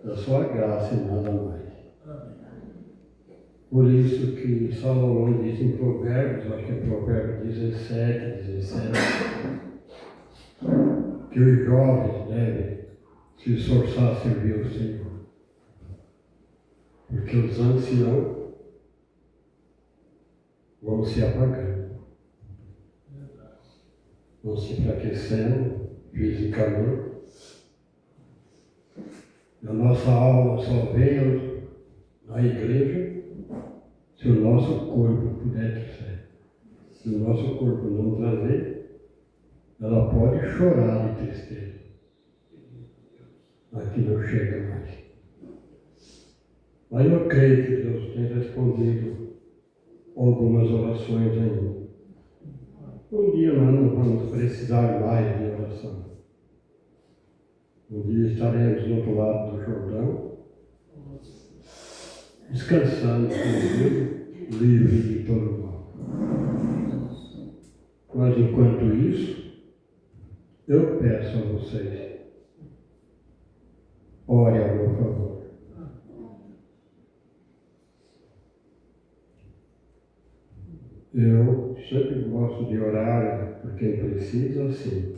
da sua graça e nada mais. Por isso que Salomão diz em Provérbios, acho que é Provérbios 17, que os jovens devem se esforçar a servir o Senhor. Porque os anciãos vão se apagando, vão se enfraquecendo fisicamente. A nossa alma só vem na igreja se o nosso corpo puder trazer. Se o nosso corpo não trazer, ela pode chorar de tristeza. Aqui não chega mais. Mas eu creio que Deus tem respondido algumas orações ainda. Um dia nós não vamos precisar mais de oração. Um dia estaremos do outro lado do Jordão, descansando tranquilo, livre de todo mal. Mas enquanto isso, eu peço a vocês, ore a meu favor. Eu sempre gosto de orar por quem precisa, assim.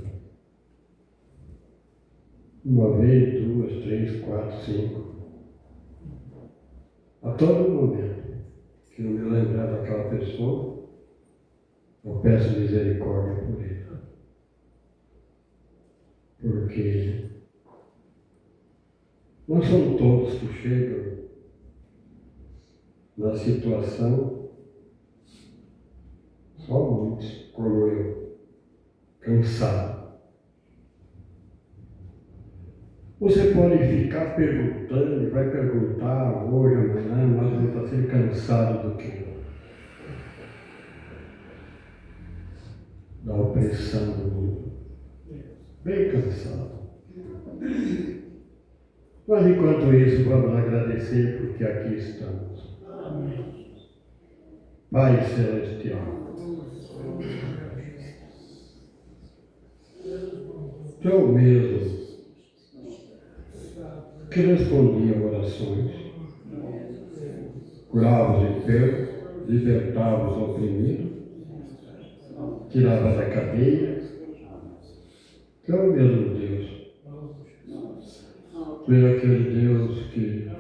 Uma vez, 2, 3, 4, 5. A todo momento que eu me lembrar daquela pessoa, eu peço misericórdia por ele. Porque não são todos que chegam na situação, só muitos, como eu, cansado. Você pode ficar perguntando, e vai perguntar hoje, amanhã, mas não está sendo cansado do quê? Da opressão do mundo. Bem cansado. Mas enquanto isso, vamos agradecer porque aqui estamos. Pai Celestial, Tu é o mesmo que respondia orações, curava os enfermos, libertava os oprimidos, tirava da cadeia. Tu é o mesmo Deus. Tu é aquele Deus que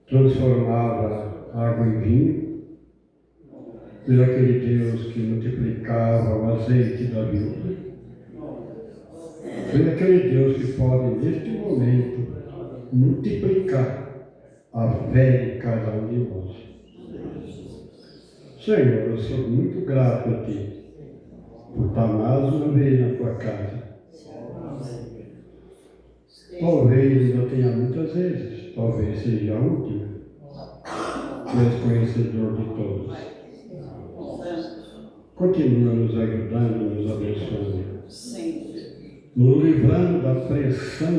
transformava água em vinho. Tu é aquele Deus que multiplicava o azeite da viúva. Tu é aquele Deus que pode, neste momento, multiplicar a fé de cada um de nós. Senhor, eu sou muito grato a Ti por estar mais uma vez na Tua casa. Talvez eu tenha muitas vezes, talvez seja a última. Tu és conhecedor de todos. Continua nos ajudando, nos abençoando. Nos livrando da pressão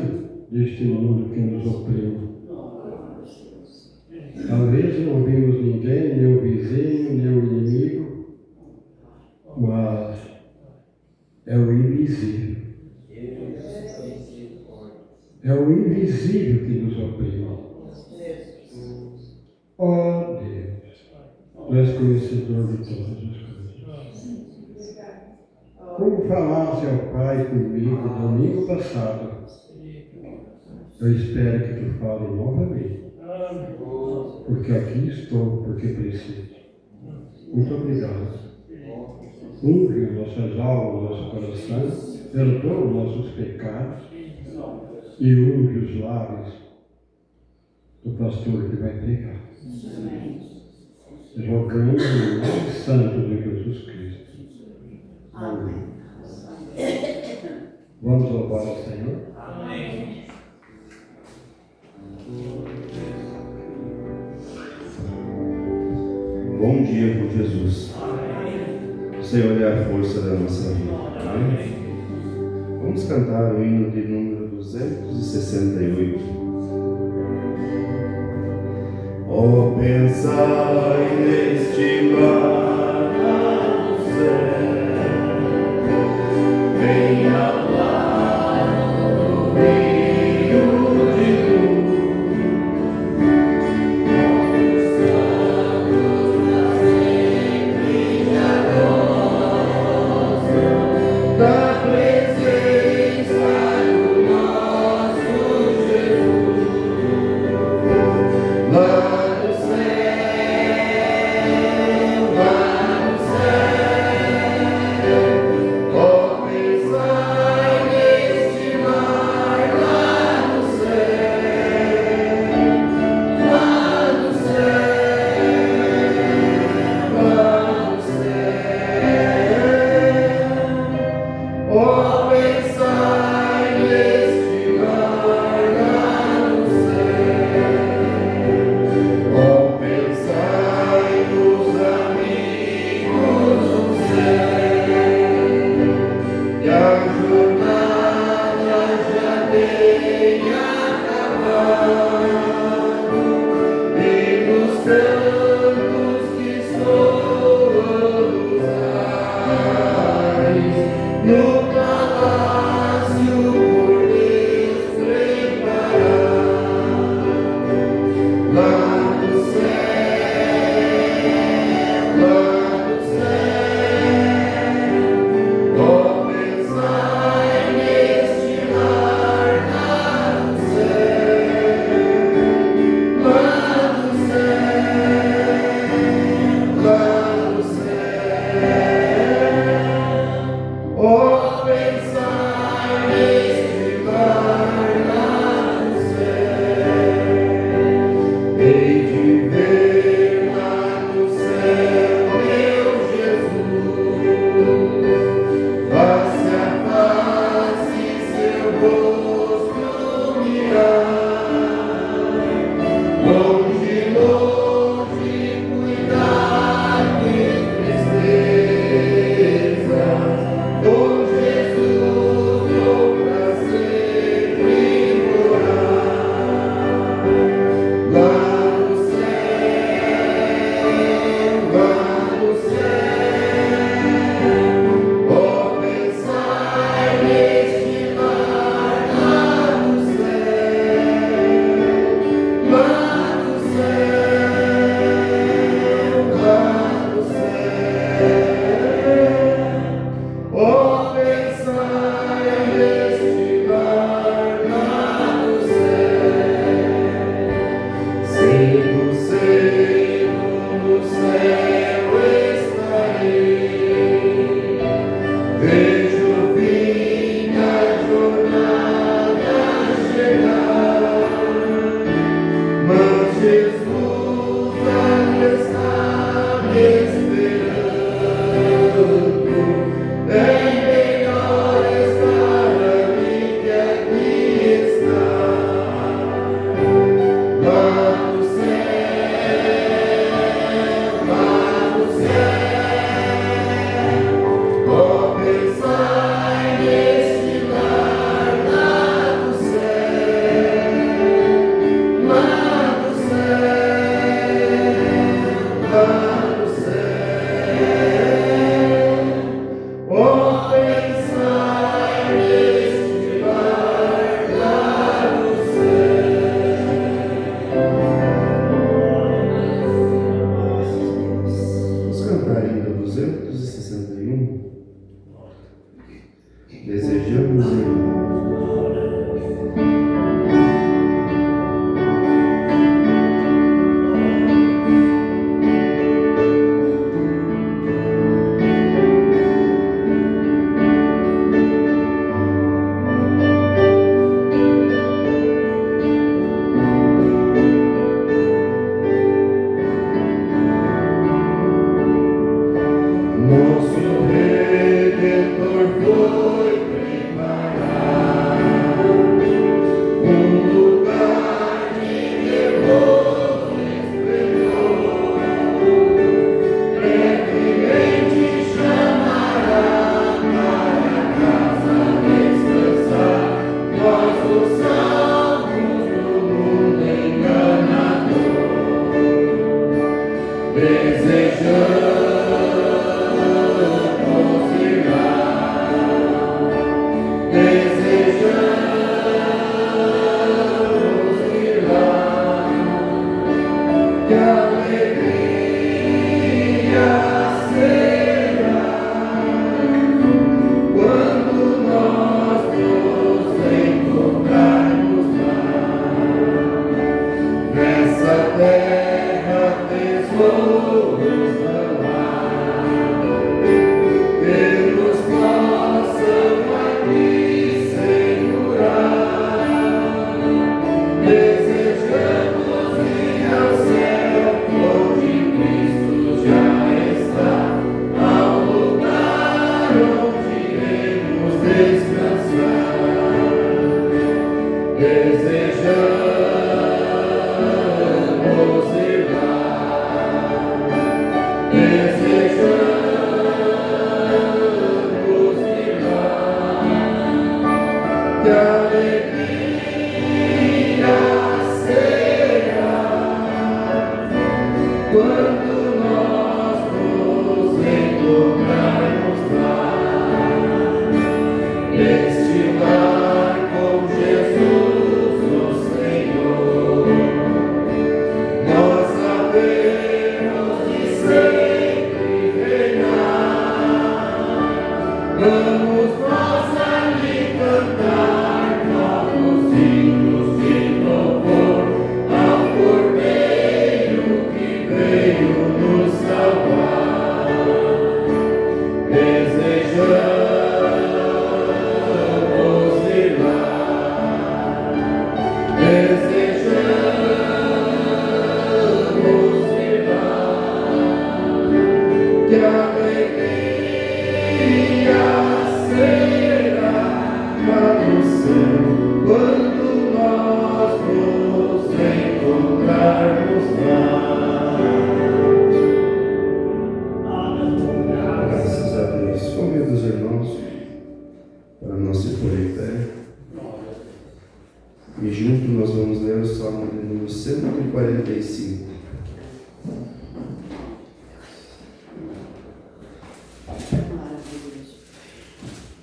deste mundo que nos oprime. Talvez não vimos ninguém, nem o vizinho, nem o inimigo, mas é o invisível. É o invisível que nos oprime. Ó Deus, Tu és conhecedor de todas as coisas. Como falasse ao Pai comigo domingo passado, eu espero que Tu fale novamente. Porque aqui estou, porque preciso. Muito obrigado. Unge nossas almas, nosso coração, perdoa os nossos pecados e unge os lábios do pastor que vai pregar. Rogando o nome santo de Jesus Cristo. Amém. Vamos louvar ao Senhor? Amém. Bom dia com Jesus. O Senhor é a força da nossa vida. Amém? Vamos cantar o hino de número 268. Oh, pensai neste mar do céu, venha lá no rio de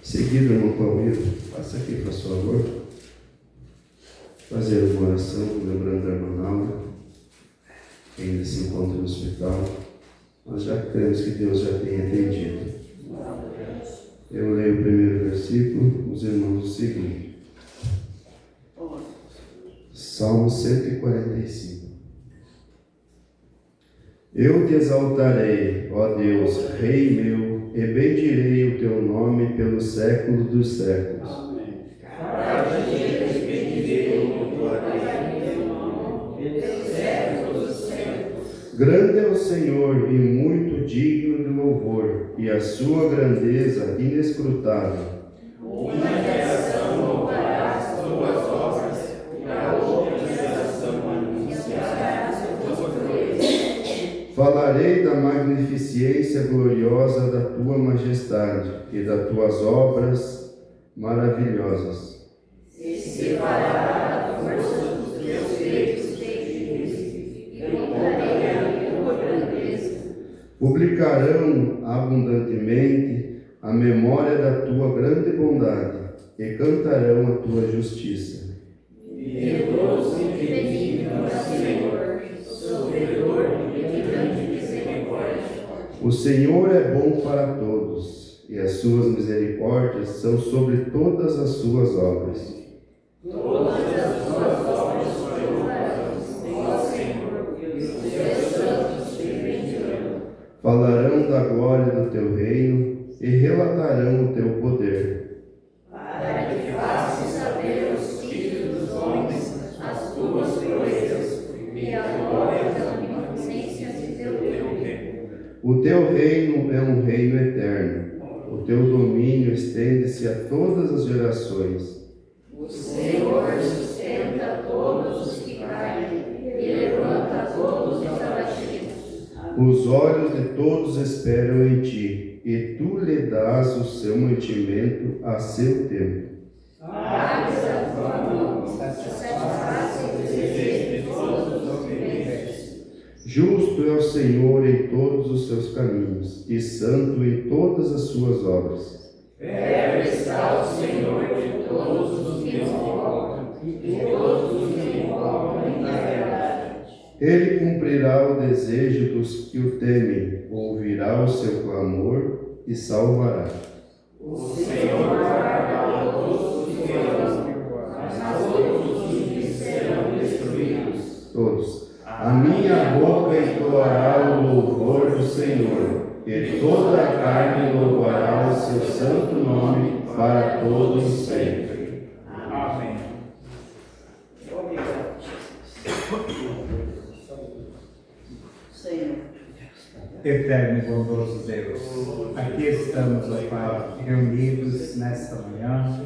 Seguido, irmão Paulo, passa aqui, por favor. Fazer uma oração, lembrando a irmã Laura, que ainda se encontra no hospital. Nós já cremos que Deus já tem atendido. Eu leio o primeiro versículo, os irmãos o seguinte. Salmo 145. Eu te exaltarei, ó Deus, Rei meu, e bendirei o teu nome pelos séculos dos séculos. Amém. Grande é o Senhor e muito digno de louvor, e a sua grandeza inescrutável. Uma geração louvará as tuas obras, e a outra geração anunciará as tuas proezas. Falarei da magnificência gloriosa da tua majestade e das tuas obras maravilhosas. E se fará a força dos teus feitos terríveis, e contarei a tua grandeza. Publicarão abundantemente a memória da tua grande bondade, e cantarão a tua justiça. Piedoso e benigno é o Senhor, sofredor e de grande misericórdia. O Senhor é bom para todos, e as suas misericórdias são sobre todas as suas obras. Todas as suas obras louvarão, ó Senhor, e os teus santos te bendirão. Falarão da glória do teu reino e relatarão o teu poder. Para que faças saber aos filhos dos homens as tuas proezas e a glória da onipotência de teu reino. O teu reino é um reino eterno. O teu domínio estende-se a todas as gerações. O Senhor sustenta todos os que caem e levanta todos os abatidos. Os olhos de todos esperam em ti, e tu lhe dás o seu mantimento a seu tempo. Abres a tua mão, satisfaz os desejos de todos os viventes. Justo é o Senhor em todos os seus caminhos, e santo em todas as suas obras. Perto está o Senhor de todos os que invocam, e todos os que invocam em verdade. Ele cumprirá o desejo dos que o temem, ouvirá o seu clamor e salvará. O Senhor guardará todos os que amam, mas todos os ímpios serão destruídos. Todos. A minha boca entoará o louvor do Senhor, e toda a carne louvará o seu santo nome para todos sempre. Amém. Obrigado. Senhor, Eterno e bondoso Deus, aqui estamos, ó Pai, reunidos nesta manhã.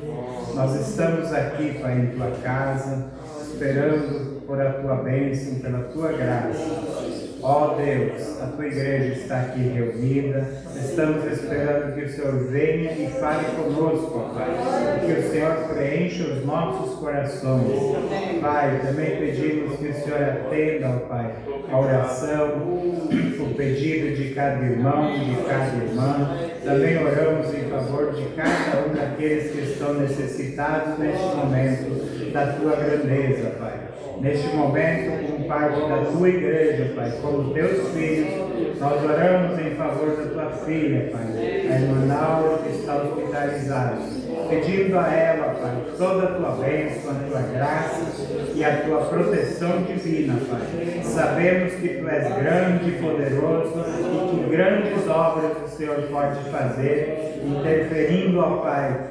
Nós estamos aqui, Pai, em Tua casa, esperando por a Tua bênção, pela Tua graça. Ó Deus, a Tua igreja está aqui reunida, estamos esperando que o Senhor venha e fale conosco, ó Pai, que o Senhor preencha os nossos corações. Pai, também pedimos que o Senhor atenda, ó Pai, a oração, o pedido de cada irmão, de cada irmã. Também oramos em favor de cada um daqueles que estão necessitados neste momento da Tua grandeza, Pai. Neste momento, como parte da Tua igreja, Pai, como Teus filhos, nós oramos em favor da Tua filha, Pai, a irmã Laura, que está hospitalizada, pedindo a ela, Pai, toda a Tua bênção, a Tua graça e a Tua proteção divina, Pai. Sabemos que Tu és grande e poderoso e que grandes obras o Senhor pode fazer, interferindo, ó Pai,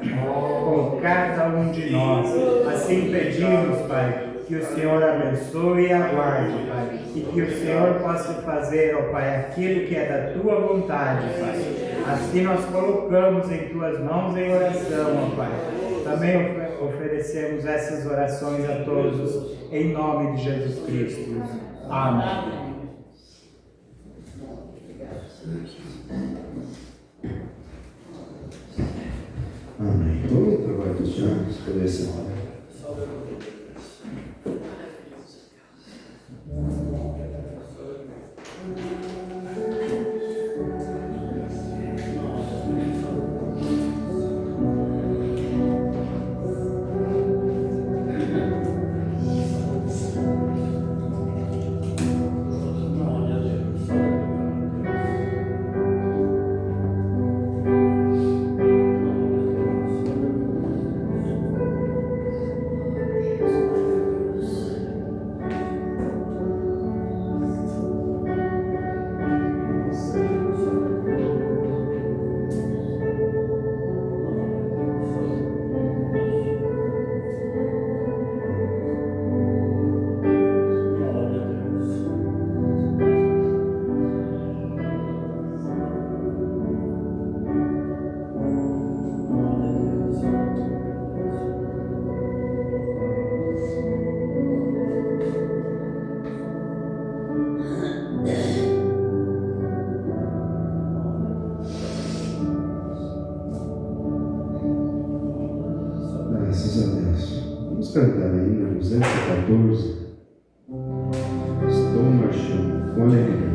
com cada um de nós. Assim pedimos, Pai, que o Senhor abençoe e aguarde, Pai, e que o Senhor possa fazer, ó Pai, aquilo que é da Tua vontade, Pai. Assim nós colocamos em Tuas mãos em oração, ó Pai. Também oferecemos essas orações a todos, em nome de Jesus Cristo. Amém. Amém. Vamos trabalhar com os diáconos, poder sentar. Vamos cantar ainda 214. Estou marchando com alegria.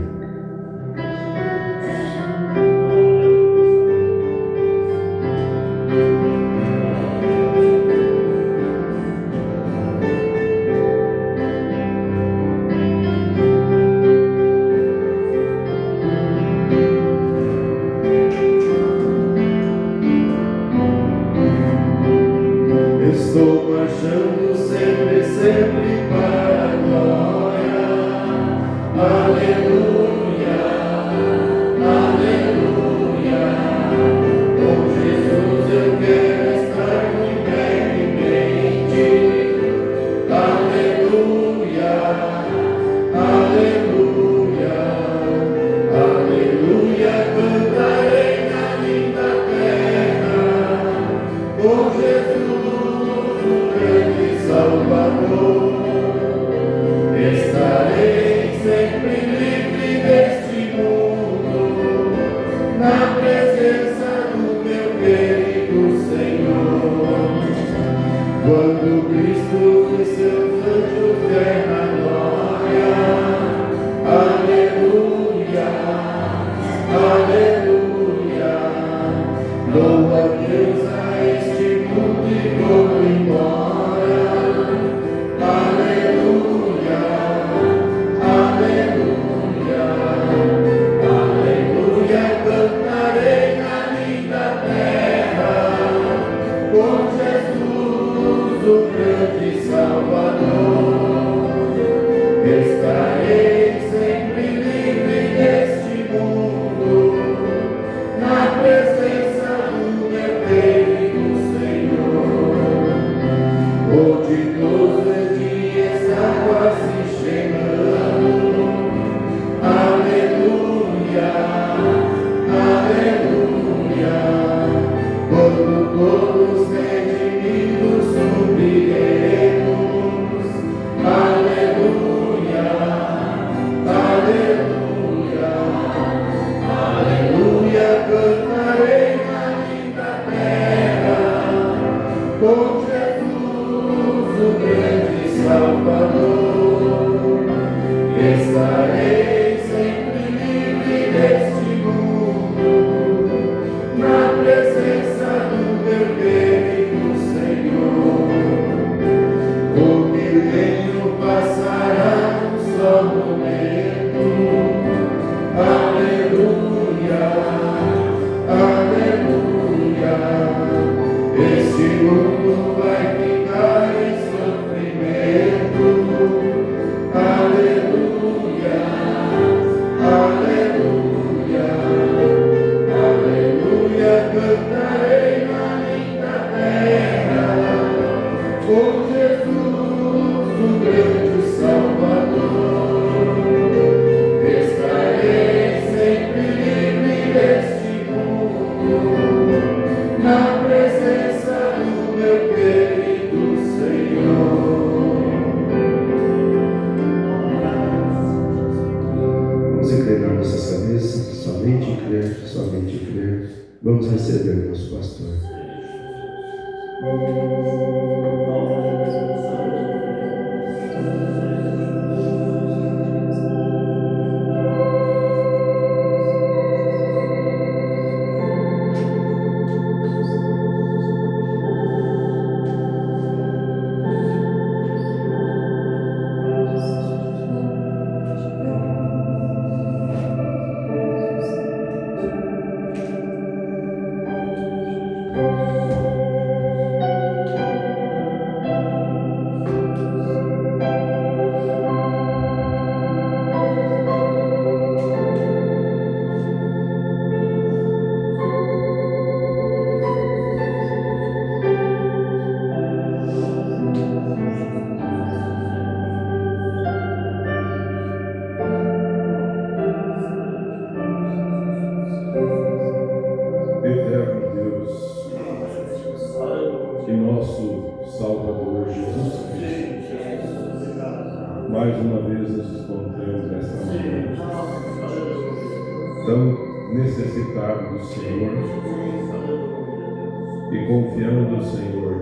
Estou marchando sempre, sempre para a glória. Aleluia, aleluia. Com Jesus eu quero estar dignamente. Aleluia, aleluia, aleluia. Cantarei na linda terra. Com Jesus Salvador, estarei sempre livre deste mundo, na presença do meu querido Senhor. Quando Cristo e seus anjos der na glória, aleluia, aleluia. Louva a Deus a este mundo e vou embora. Estarei sempre livre deste mundo, na presença do meu querido Senhor. O ditoso dia está quase chegando. Aleluia. Vamos receber nosso pastor. Mais uma vez nos encontramos nesta manhã, tão necessitados do Senhor e confiando, Senhor,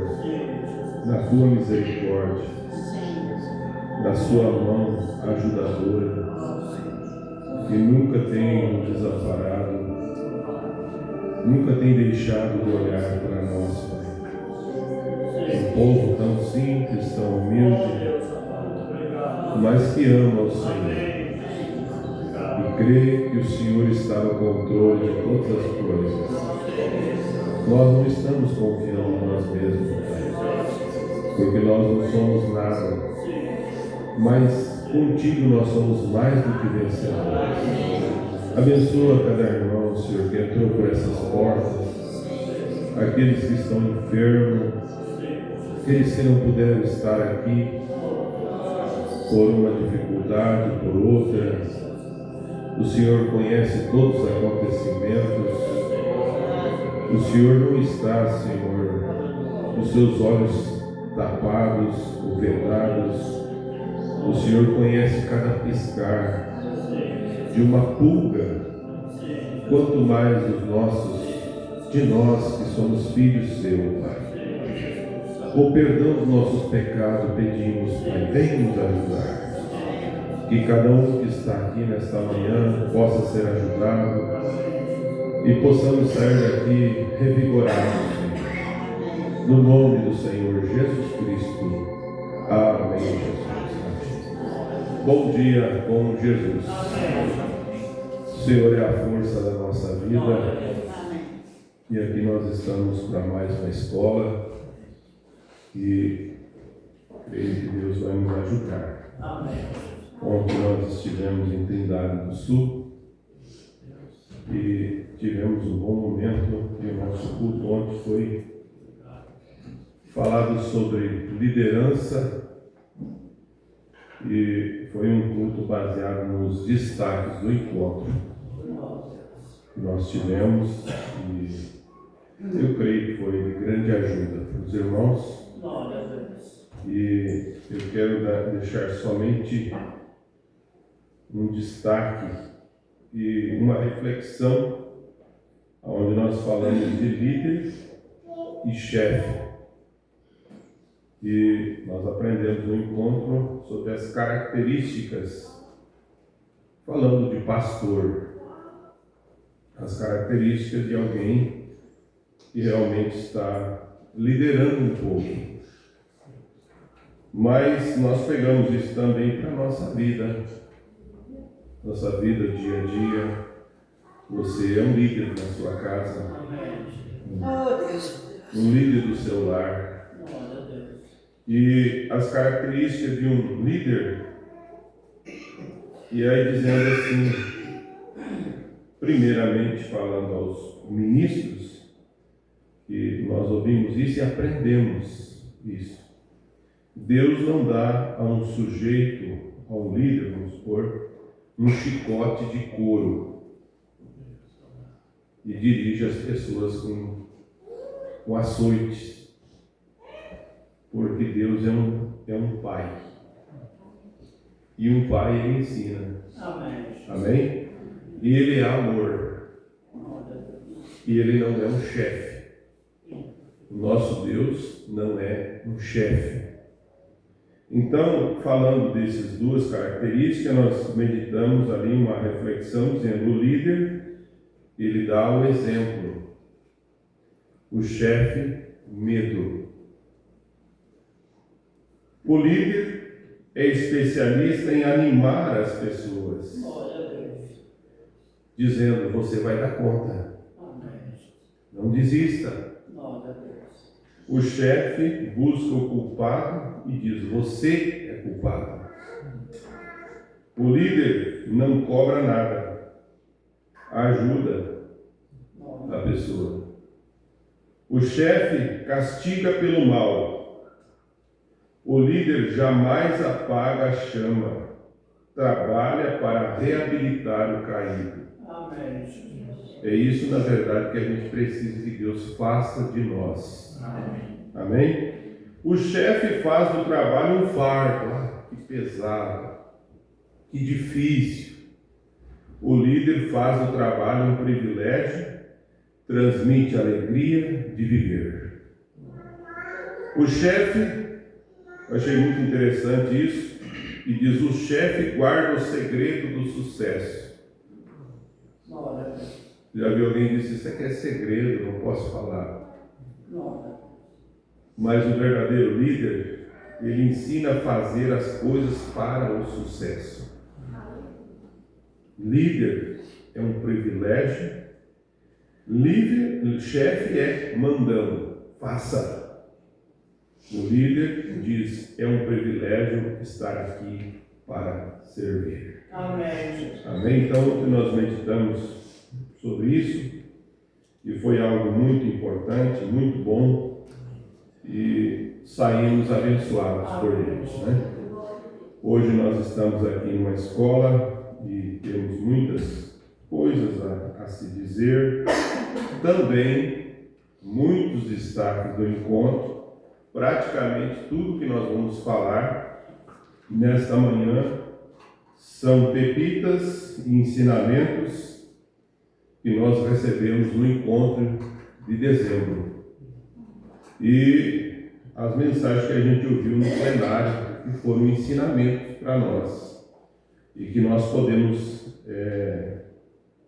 na Tua misericórdia, na Sua mão ajudadora, que nunca tem nos desamparado, nunca tem deixado de olhar para nós, Pai. Um povo tão simples, tão humilde, mas que ama o Senhor e crê que o Senhor está no controle de todas as coisas. Nós não estamos confiando em nós mesmos, Pai, porque nós não somos nada, mas contigo nós somos mais do que vencedores. Abençoa cada irmão, Senhor, que entrou por essas portas, aqueles que estão enfermos, aqueles que não puderam estar aqui por uma dificuldade, por outra. O Senhor conhece todos os acontecimentos. O Senhor não está, Senhor, os seus olhos tapados ou vedados. O Senhor conhece cada piscar de uma pulga, quanto mais os nossos, de nós que somos filhos seus, Pai. O perdão dos nossos pecados pedimos, Pai, vem nos ajudar. Que cada um que está aqui nesta manhã possa ser ajudado e possamos sair daqui revigorados, Senhor. No nome do Senhor Jesus Cristo. Amém, Jesus. Bom dia com Jesus. O Senhor é a força da nossa vida. E aqui nós estamos para mais uma escola. E creio que Deus vai nos ajudar. Amém. Ontem nós estivemos em Trindade do Sul e tivemos um bom momento, e o nosso culto ontem foi falado sobre liderança e foi um culto baseado nos destaques do encontro que nós tivemos, e eu creio que foi de grande ajuda para os irmãos. E eu quero deixar somente um destaque e uma reflexão onde nós falamos de líder e chefe. E nós aprendemos no encontro sobre as características, falando de pastor, as características de alguém que realmente está liderando um povo. Mas nós pegamos isso também para a nossa vida dia a dia. Você é um líder na sua casa, um líder do seu lar. E as características de um líder, e aí dizendo assim, primeiramente falando aos ministros, que nós ouvimos isso e aprendemos isso. Deus não dá a um sujeito, a um líder, vamos supor, um chicote de couro e dirige as pessoas com açoites, porque Deus é um pai, e um pai ele ensina, amém? E ele é amor, e ele não é um chefe. O nosso Deus não é um chefe. Então, falando dessas duas características, nós meditamos ali uma reflexão dizendo: o líder, ele dá o exemplo, o chefe, medo. O líder é especialista em animar as pessoas, dizendo: você vai dar conta, não desista. O chefe busca o culpado e diz: você é culpado. O líder não cobra nada, ajuda a pessoa. O chefe castiga pelo mal. O líder jamais apaga a chama, trabalha para reabilitar o caído. É isso, na verdade, que a gente precisa que Deus faça de nós. Amém? O chefe faz do trabalho um fardo. Que pesado, que difícil. O líder faz do trabalho um privilégio, transmite a alegria de viver. O chefe, eu achei muito interessante isso, e diz: o chefe guarda o segredo do sucesso. Já viu alguém que disse: isso aqui é segredo, não posso falar. Mas o verdadeiro líder, ele ensina a fazer as coisas para o sucesso. Líder é um privilégio, líder, chefe é mandão, faça. O líder diz: é um privilégio estar aqui para servir. Amém? Então, nós meditamos sobre isso e foi algo muito importante, muito bom, e saímos abençoados por Deus, né? Hoje nós estamos aqui em uma escola e temos muitas coisas a se dizer, também muitos destaques do encontro. Praticamente tudo que nós vamos falar nesta manhã são pepitas e ensinamentos que nós recebemos no encontro de dezembro. E as mensagens que a gente ouviu no plenário, que foram ensinamentos para nós, e que nós podemos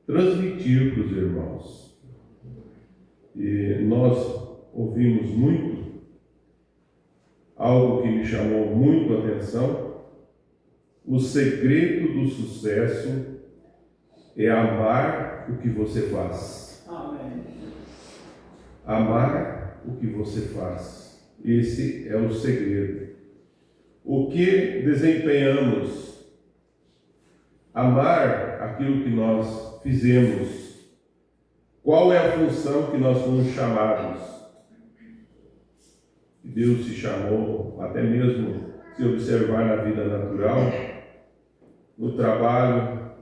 transmitir para os irmãos. E nós ouvimos muito, algo que me chamou muito a atenção: o segredo do sucesso é amar o que você faz. Amar o que você faz. Esse é o segredo. O que desempenhamos? Amar aquilo que nós fizemos. Qual é a função que nós fomos chamados? Deus se chamou, até mesmo se observar na vida natural, no trabalho,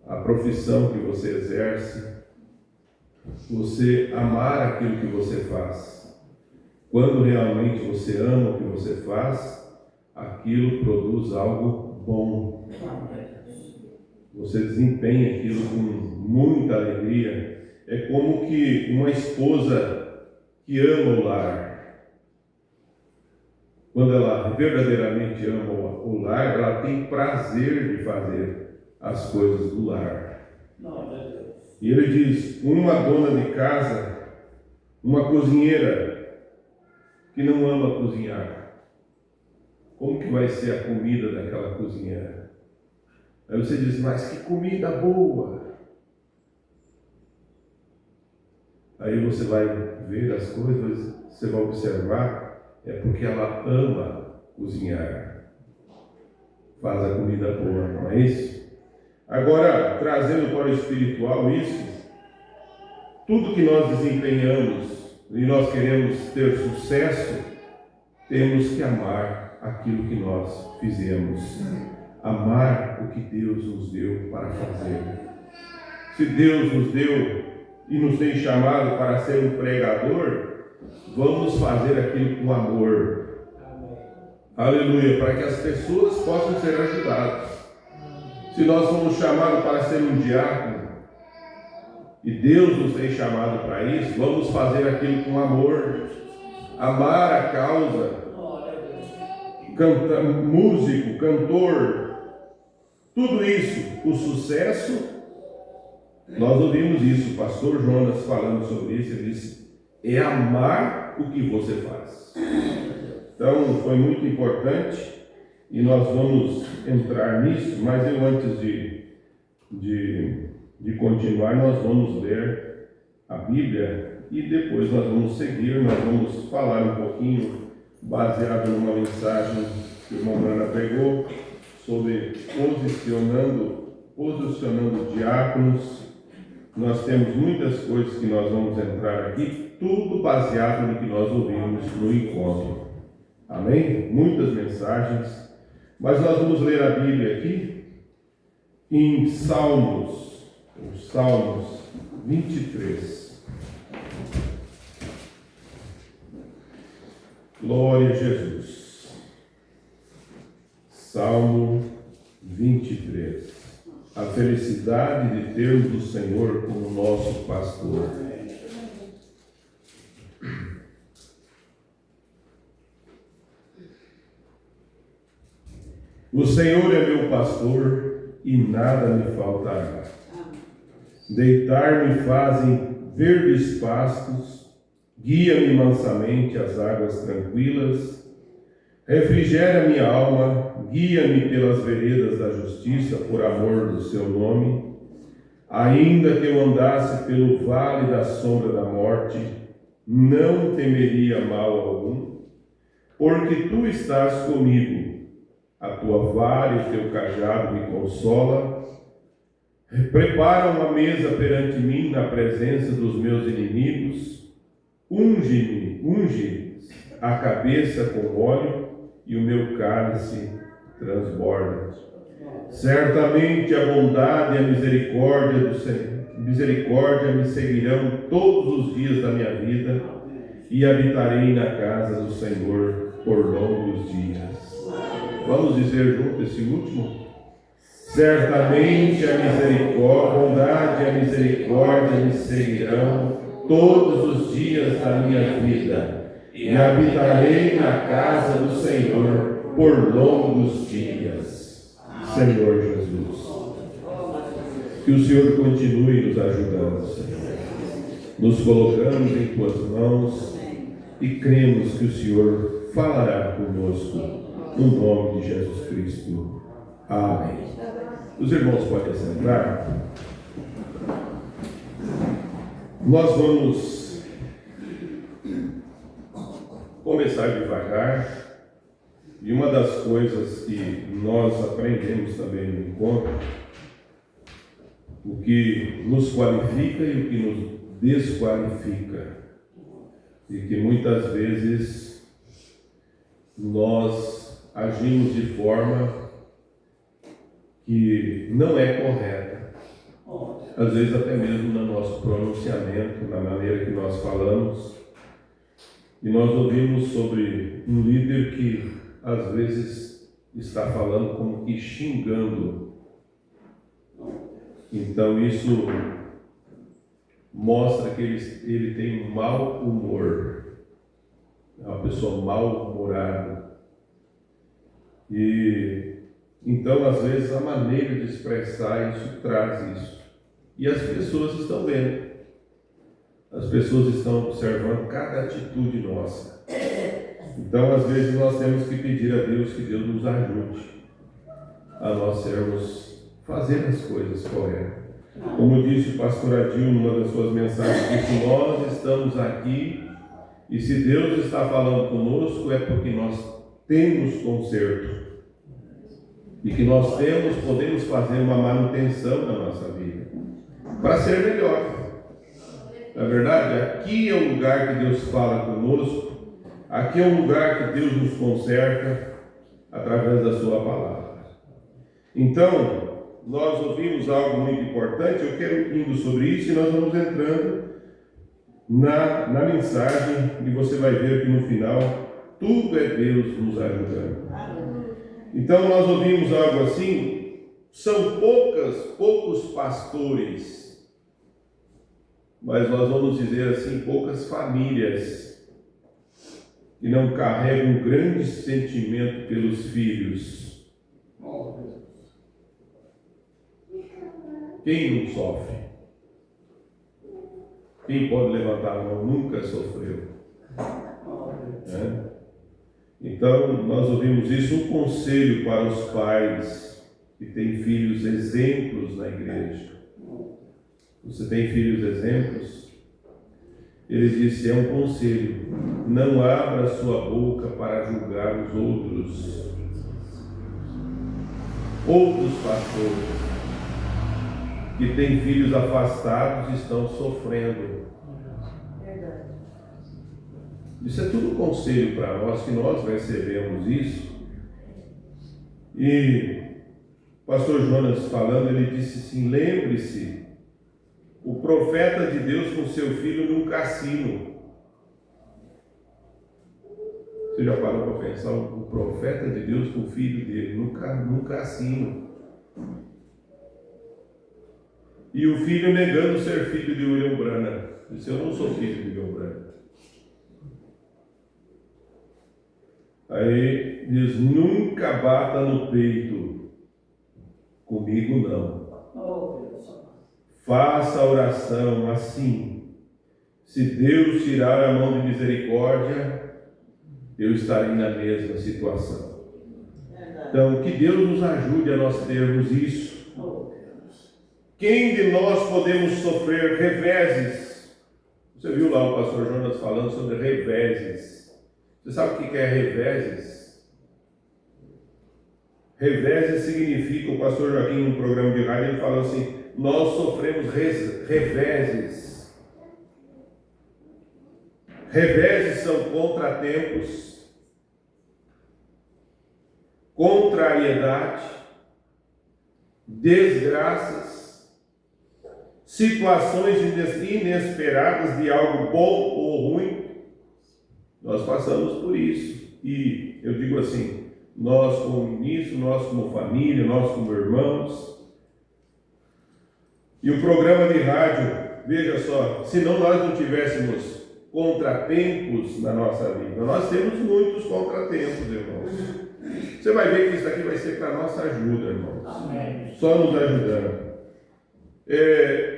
a profissão que você exerce, você amar aquilo que você faz. Quando realmente você ama o que você faz, aquilo produz algo bom. Você desempenha aquilo com muita alegria. É como que uma esposa que ama o lar. Quando ela verdadeiramente ama o lar, ela tem prazer de fazer as coisas do lar. E ele diz: uma dona de casa, uma cozinheira que não ama cozinhar, como que vai ser a comida daquela cozinheira? Aí você diz: mas que comida boa! Aí você vai ver as coisas, você vai observar, é porque ela ama cozinhar, faz a comida boa, não é isso? Agora, trazendo para o espiritual isso, tudo que nós desempenhamos e nós queremos ter sucesso, temos que amar aquilo que nós fizemos, amar o que Deus nos deu para fazer. Se Deus nos deu e nos tem chamado para ser um pregador, vamos fazer aquilo com amor. Aleluia, para que as pessoas possam ser ajudadas. Se nós fomos chamados para ser um diácono, e Deus nos tem chamado para isso, vamos fazer aquilo com amor, amar a causa, músico, cantor, tudo isso, o sucesso. Nós ouvimos isso, o pastor Jonas falando sobre isso, ele disse, é amar o que você faz. Então foi muito importante e nós vamos entrar nisso, mas eu antes de continuar, nós vamos ler a Bíblia e depois nós vamos seguir, nós vamos falar um pouquinho, baseado numa mensagem que o irmão Brana pregou, sobre posicionando diáconos. Nós temos muitas coisas que nós vamos entrar aqui, tudo baseado no que nós ouvimos no encontro. Amém? Muitas mensagens, mas nós vamos ler a Bíblia aqui em Salmos 23. Glória a Jesus. Salmo 23. A felicidade de termos o Senhor como nosso pastor. O Senhor é meu pastor e nada me faltará. Deitar-me fazem verdes pastos, guia-me mansamente às águas tranquilas, refrigera minha alma, guia-me pelas veredas da justiça por amor do seu nome. Ainda que eu andasse pelo vale da sombra da morte, não temeria mal algum, porque tu estás comigo. A tua vara e o teu cajado me consola. Prepara uma mesa perante mim na presença dos meus inimigos. Unge a cabeça com óleo e o meu cálice transborda. Certamente a bondade e a misericórdia me seguirão todos os dias da minha vida e habitarei na casa do Senhor por longos dias. Vamos dizer junto esse último? Certamente a bondade e a misericórdia me seguirão todos os dias da minha vida e habitarei na casa do Senhor por longos dias. Senhor Jesus, que o Senhor continue nos ajudando, Senhor. Nos colocamos em tuas mãos e cremos que o Senhor falará conosco. No nome de Jesus Cristo. Amém. Os irmãos podem sentar. Nós vamos começar devagar. E uma das coisas que nós aprendemos também no encontro, o que nos qualifica e o que nos desqualifica. E que muitas vezes nós agimos de forma que não é correta. Às vezes até mesmo no nosso pronunciamento, na maneira que nós falamos. E nós ouvimos sobre um líder que às vezes está falando como que xingando. Então isso mostra que ele tem um mau humor. É uma pessoa mal-humorada. E então, às vezes, a maneira de expressar isso traz isso. E as pessoas estão vendo. As pessoas estão observando cada atitude nossa. Então, às vezes, nós temos que pedir a Deus que Deus nos ajude a nós fazer as coisas corretas. Como disse o pastor Adil numa das suas mensagens, disse, nós estamos aqui e se Deus está falando conosco é porque nós temos conserto e que nós podemos fazer uma manutenção na nossa vida para ser melhor. Na verdade, aqui é o lugar que Deus fala conosco Aqui é um lugar que Deus nos conserta através da sua palavra. Então, nós ouvimos algo muito importante, eu quero ir indo sobre isso e nós vamos entrando na mensagem e você vai ver que no final tudo é Deus nos ajudando. Então nós ouvimos algo assim, são poucos pastores, mas nós vamos dizer assim, poucas famílias que não carregam um grande sentimento pelos filhos. Quem não sofre? Quem pode levantar a mão nunca sofreu? Né? Então, nós ouvimos isso, um conselho para os pais que têm filhos exemplos na igreja. Você tem filhos exemplos? Ele disse, é um conselho, não abra sua boca para julgar os outros. Outros pastores que têm filhos afastados estão sofrendo. Isso é tudo conselho para nós, que nós recebemos isso. E o pastor Jonas falando, ele disse assim, lembre-se, o profeta de Deus com seu filho num cassino. Você já parou para pensar, o profeta de Deus com o filho dele num cassino. E o filho negando ser filho de William Branham. Disse, eu não sou filho de William Branham. Aí diz, nunca bata no peito, comigo não. Faça a oração assim, se Deus tirar a mão de misericórdia, eu estarei na mesma situação. Então, que Deus nos ajude a nós termos isso. Quem de nós podemos sofrer reveses? Você viu lá o pastor Jonas falando sobre reveses. Você sabe o que é reveses? Reveses significa, o pastor Joaquim, no programa de rádio, ele falou assim, nós sofremos reveses. Reveses são contratempos, contrariedade, desgraças, situações inesperadas de algo bom ou ruim. Nós passamos por isso. E eu digo assim, nós como ministro, nós como família, nós como irmãos. E o programa de rádio, veja só, se nós não tivéssemos contratempos na nossa vida, nós temos muitos contratempos, irmãos. Você vai ver que isso aqui vai ser para a nossa ajuda, irmãos. Amém. Só nos ajudando.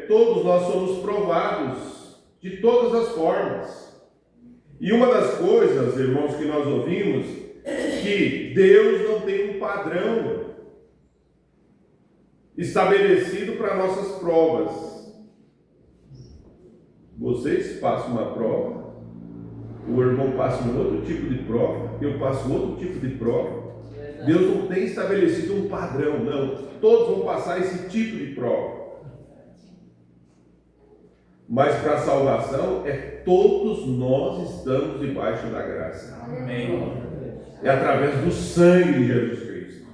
Todos nós somos provados de todas as formas. E uma das coisas, irmãos, que nós ouvimos, que Deus não tem um padrão estabelecido para nossas provas. Vocês passam uma prova, o irmão passa um outro tipo de prova, eu passo outro tipo de prova. Deus não tem estabelecido um padrão, não. Todos vão passar esse tipo de prova. Mas para a salvação, todos nós estamos debaixo da graça. Amém. É através do sangue de Jesus Cristo.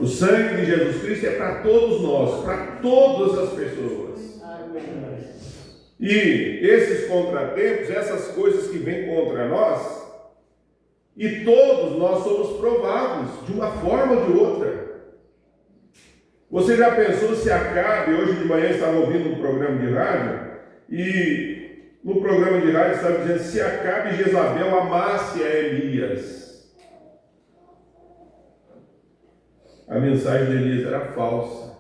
O sangue de Jesus Cristo é para todos nós, para todas as pessoas. E esses contratempos, essas coisas que vêm contra nós, e todos nós somos provados de uma forma ou de outra. Você já pensou se Acabe, hoje de manhã estava ouvindo um programa de rádio, e no programa de rádio estava dizendo, se Acabe e Jezabel amasse a Elias. A mensagem de Elias era falsa.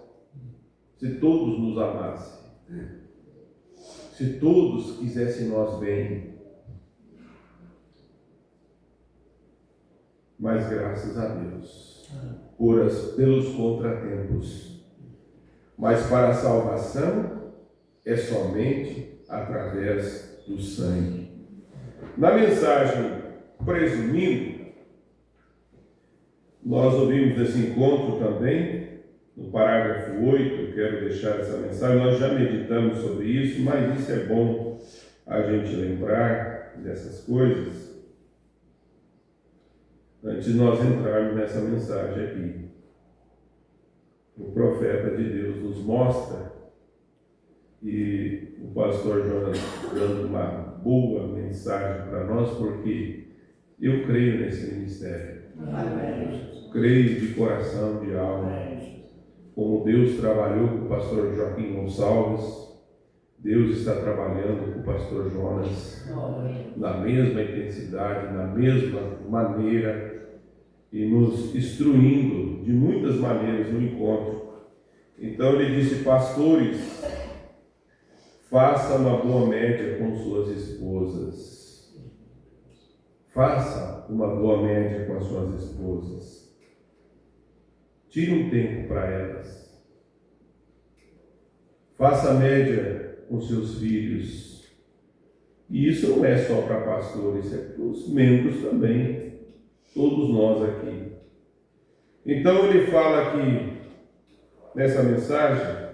Se todos nos amassem, se todos quisessem nós bem, mas graças a Deus, pelos contratempos. Mas para a salvação é somente através do sangue. Na mensagem presumindo, nós ouvimos esse encontro também, no parágrafo 8, eu quero deixar essa mensagem, nós já meditamos sobre isso, mas isso é bom a gente lembrar dessas coisas. antes de nós entrarmos nessa mensagem aqui. O profeta de Deus nos mostra, e o pastor Jonas dando uma boa mensagem para nós, porque eu creio nesse ministério. Creio de coração, de alma. Como Deus trabalhou com o pastor Joaquim Gonçalves, Deus está trabalhando com o pastor Jonas na mesma intensidade, na mesma maneira, e nos instruindo de muitas maneiras no encontro. Então ele disse: pastores, faça uma boa média com suas esposas. Faça uma boa média com as suas esposas. Tire um tempo para elas. Faça média com seus filhos. E isso não é só para pastores, é para os membros também. Todos nós aqui. Então ele fala aqui, nessa mensagem,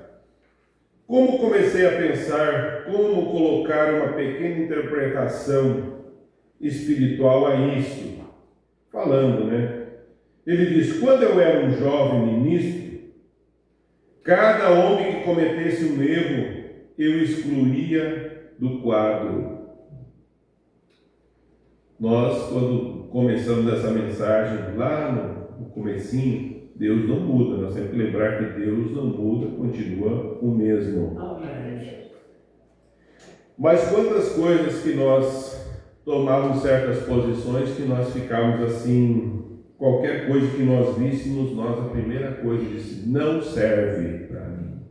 como comecei a pensar como colocar uma pequena interpretação espiritual a isso. Falando, né? Ele diz: quando eu era um jovem ministro, cada homem que cometesse um erro, eu excluía do quadro. Nós, quando começamos essa mensagem lá no comecinho, Deus não muda. Nós temos que lembrar que Deus não muda, continua o mesmo. Mas quantas coisas que nós tomávamos certas posições que nós ficávamos assim, qualquer coisa que nós víssemos, nós a primeira coisa disse: não serve para mim.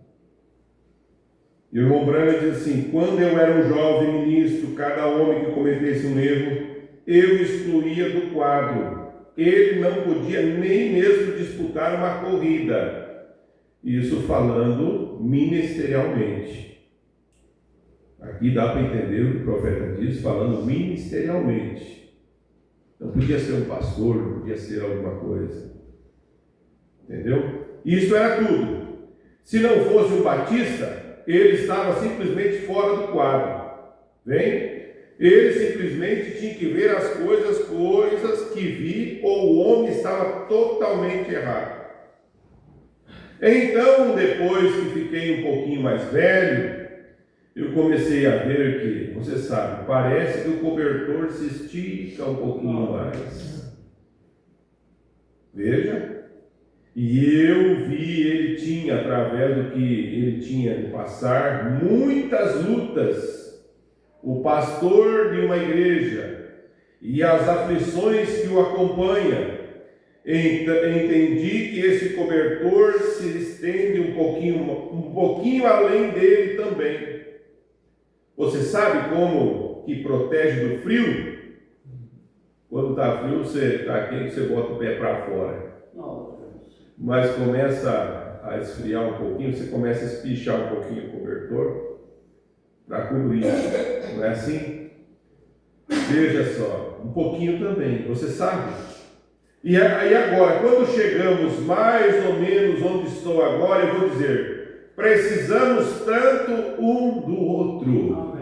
E o irmão Branham diz assim: quando eu era um jovem ministro, cada homem que cometesse um erro, eu excluía do quadro. Ele não podia nem mesmo disputar uma corrida. Isso falando ministerialmente. Aqui dá para entender o que o profeta diz, falando ministerialmente. Não podia ser um pastor, não podia ser alguma coisa. Entendeu? Isso era tudo. Se não fosse um batista, ele estava simplesmente fora do quadro. Vem? Ele simplesmente tinha que ver as coisas que vi, ou o homem estava totalmente errado. Então, depois que fiquei um pouquinho mais velho, eu comecei a ver que, você sabe, parece que o cobertor se estica um pouquinho mais. Veja. E eu vi, ele tinha, através do que ele tinha de passar, muitas lutas. O pastor de uma igreja e as aflições que o acompanham. Entendi que esse cobertor se estende um pouquinho além dele também. Você sabe como que protege do frio? Quando está frio, você está quente, você bota o pé para fora. Mas começa a esfriar um pouquinho, você começa a espichar um pouquinho o cobertor para cobrir. Não é assim? Veja só, um pouquinho também, você sabe? E aí agora, quando chegamos mais ou menos onde estou agora, eu vou dizer: precisamos tanto um do outro.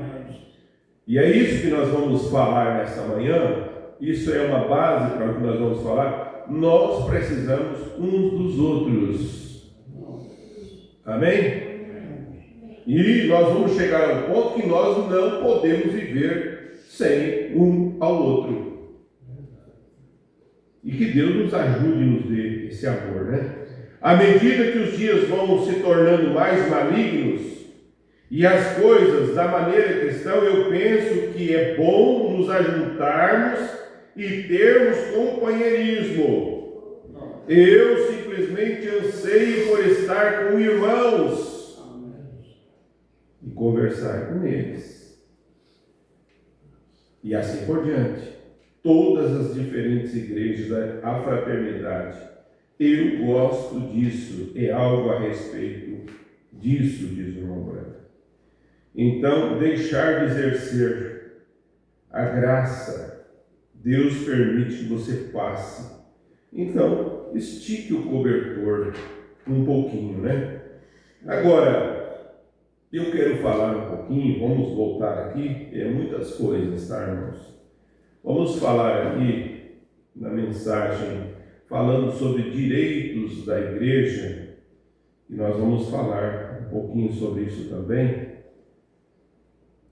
E é isso que nós vamos falar nesta manhã. Isso é uma base para o que nós vamos falar. Nós precisamos uns dos outros. Amém? E nós vamos chegar ao ponto que nós não podemos viver sem um ao outro. E que Deus nos ajude e nos dê esse amor, né? À medida que os dias vão se tornando mais malignos e as coisas da maneira cristã, eu penso que é bom nos ajuntarmos e termos companheirismo. Eu simplesmente anseio por estar com irmãos e conversar com eles. E assim por diante. Todas as diferentes igrejas, a fraternidade. Eu gosto disso, é algo a respeito disso, diz o irmão Branco. Então, deixar de exercer a graça, Deus permite que você passe. Então, estique o cobertor um pouquinho, né? Agora, eu quero falar um pouquinho, vamos voltar aqui, muitas coisas, tá, irmãos? Vamos falar aqui na mensagem falando sobre direitos da igreja, e nós vamos falar um pouquinho sobre isso também,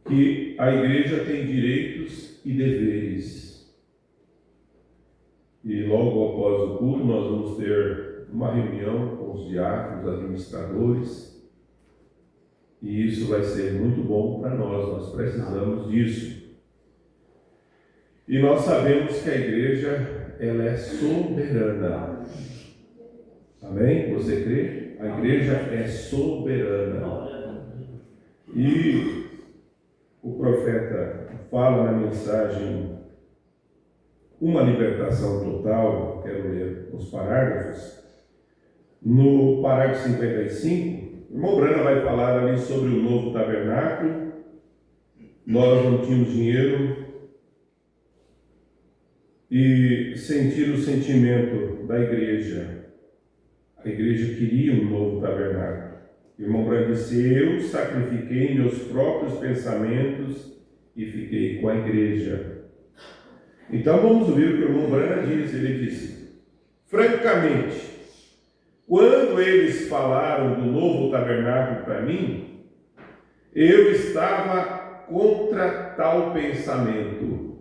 que a igreja tem direitos e deveres. E logo após o culto nós vamos ter uma reunião com os diáconos, administradores, e isso vai ser muito bom para nós precisamos disso. E nós sabemos que a igreja, ela é soberana. Amém? Você crê? A igreja é soberana. E o profeta fala na mensagem uma libertação total, quero ler os parágrafos. No parágrafo 55, o irmão Brana vai falar ali sobre o novo tabernáculo. Nós não tínhamos dinheiro, e sentir o sentimento da igreja. A igreja queria um novo tabernáculo. O irmão Branco disse: eu sacrifiquei meus próprios pensamentos e fiquei com a igreja. Então vamos ouvir o que o irmão Branco diz. Ele disse: francamente, quando eles falaram do novo tabernáculo para mim, eu estava contra tal pensamento.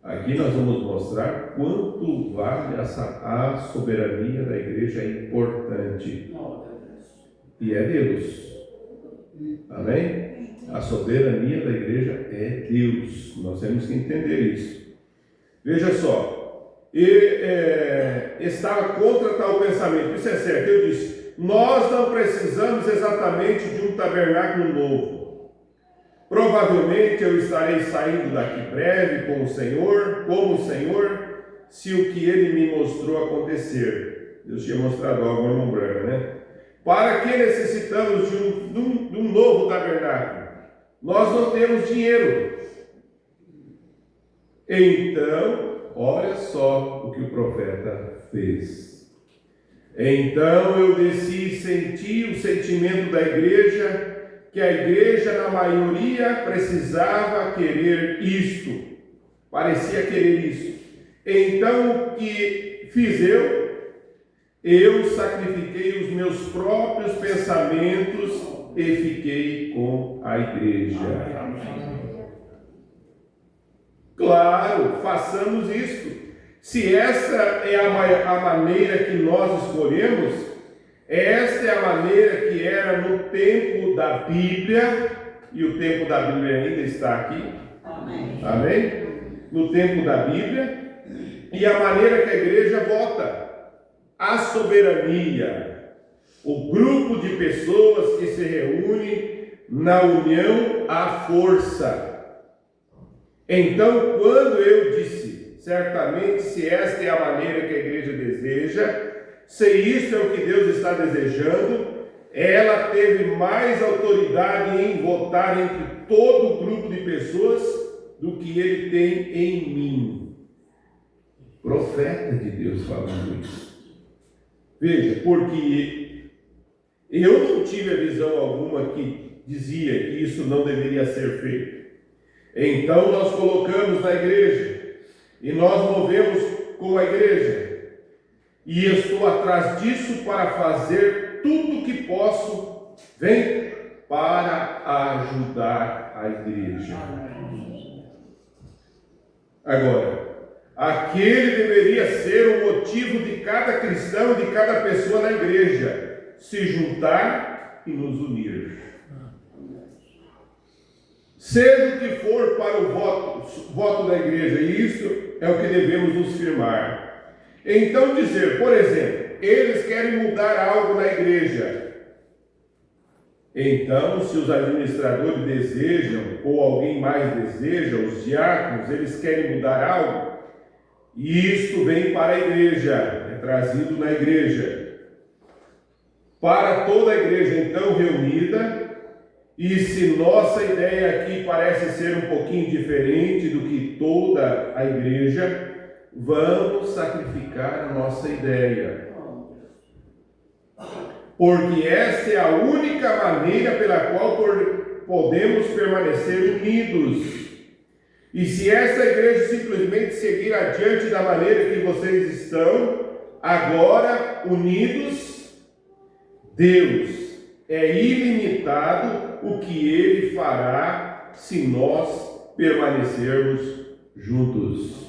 Aqui nós vamos mostrar quanto vale a soberania da igreja, é importante. E é Deus. Amém? A soberania da igreja é Deus. Nós temos que entender isso. Veja só. Estava contra tal pensamento. Isso é certo. Eu disse: nós não precisamos exatamente de um tabernáculo novo. Provavelmente eu estarei saindo daqui breve como o Senhor, se o que Ele me mostrou acontecer. Deus tinha mostrado algo, irmão Branco, né? Para que necessitamos de um novo tabernáculo? Nós não temos dinheiro. Então, olha só o que o profeta fez. Então eu desci e senti o sentimento da igreja, que a igreja, na maioria, precisava querer isto. Parecia querer isso. Então, o que fiz eu? Eu sacrifiquei os meus próprios pensamentos e fiquei com a igreja. Claro, façamos isto. Se essa é a maneira que nós escolhemos, esta é a maneira que era no tempo da Bíblia, e o tempo da Bíblia ainda está aqui. Amém? Amém? No tempo da Bíblia, e a maneira que a igreja vota. A soberania, o grupo de pessoas que se reúne na união à força. Então, quando eu disse, certamente, se esta é a maneira que a igreja deseja, se isso é o que Deus está desejando, ela teve mais autoridade em votar entre todo o grupo de pessoas do que ele tem em mim. Profeta de Deus falando isso. Veja, porque eu não tive a visão alguma que dizia que isso não deveria ser feito. Então nós colocamos na igreja e nós movemos com a igreja. E estou atrás disso para fazer tudo o que posso, para ajudar a igreja. Agora, aquele deveria ser o motivo de cada cristão, de cada pessoa na igreja, se juntar e nos unir. Seja o que for para o voto da igreja, e isso é o que devemos nos firmar. Então dizer, por exemplo, eles querem mudar algo na igreja. Então, se os administradores desejam, ou alguém mais deseja, os diáconos, eles querem mudar algo, e isto vem para a igreja, é trazido na igreja. Para toda a igreja, então, reunida, e se nossa ideia aqui parece ser um pouquinho diferente do que toda a igreja, vamos sacrificar a nossa ideia. Porque esta é a única maneira pela qual podemos permanecer unidos. E se essa igreja simplesmente seguir adiante da maneira que vocês estão, agora unidos, Deus é ilimitado o que Ele fará se nós permanecermos juntos.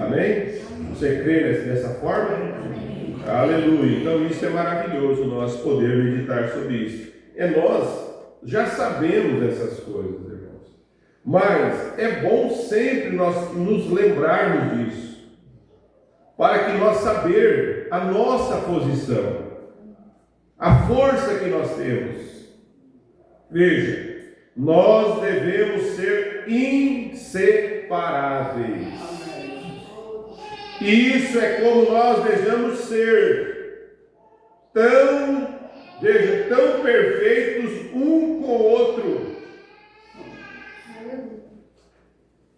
Amém? Você crê dessa forma? Aleluia. Então isso é maravilhoso, nós poder meditar sobre isso. Nós já sabemos essas coisas, irmãos. Mas é bom sempre nós nos lembrarmos disso, para que nós saber a nossa posição, a força que nós temos. Veja, nós devemos ser inseparáveis. E isso é como nós devemos ser, tão perfeitos um com o outro.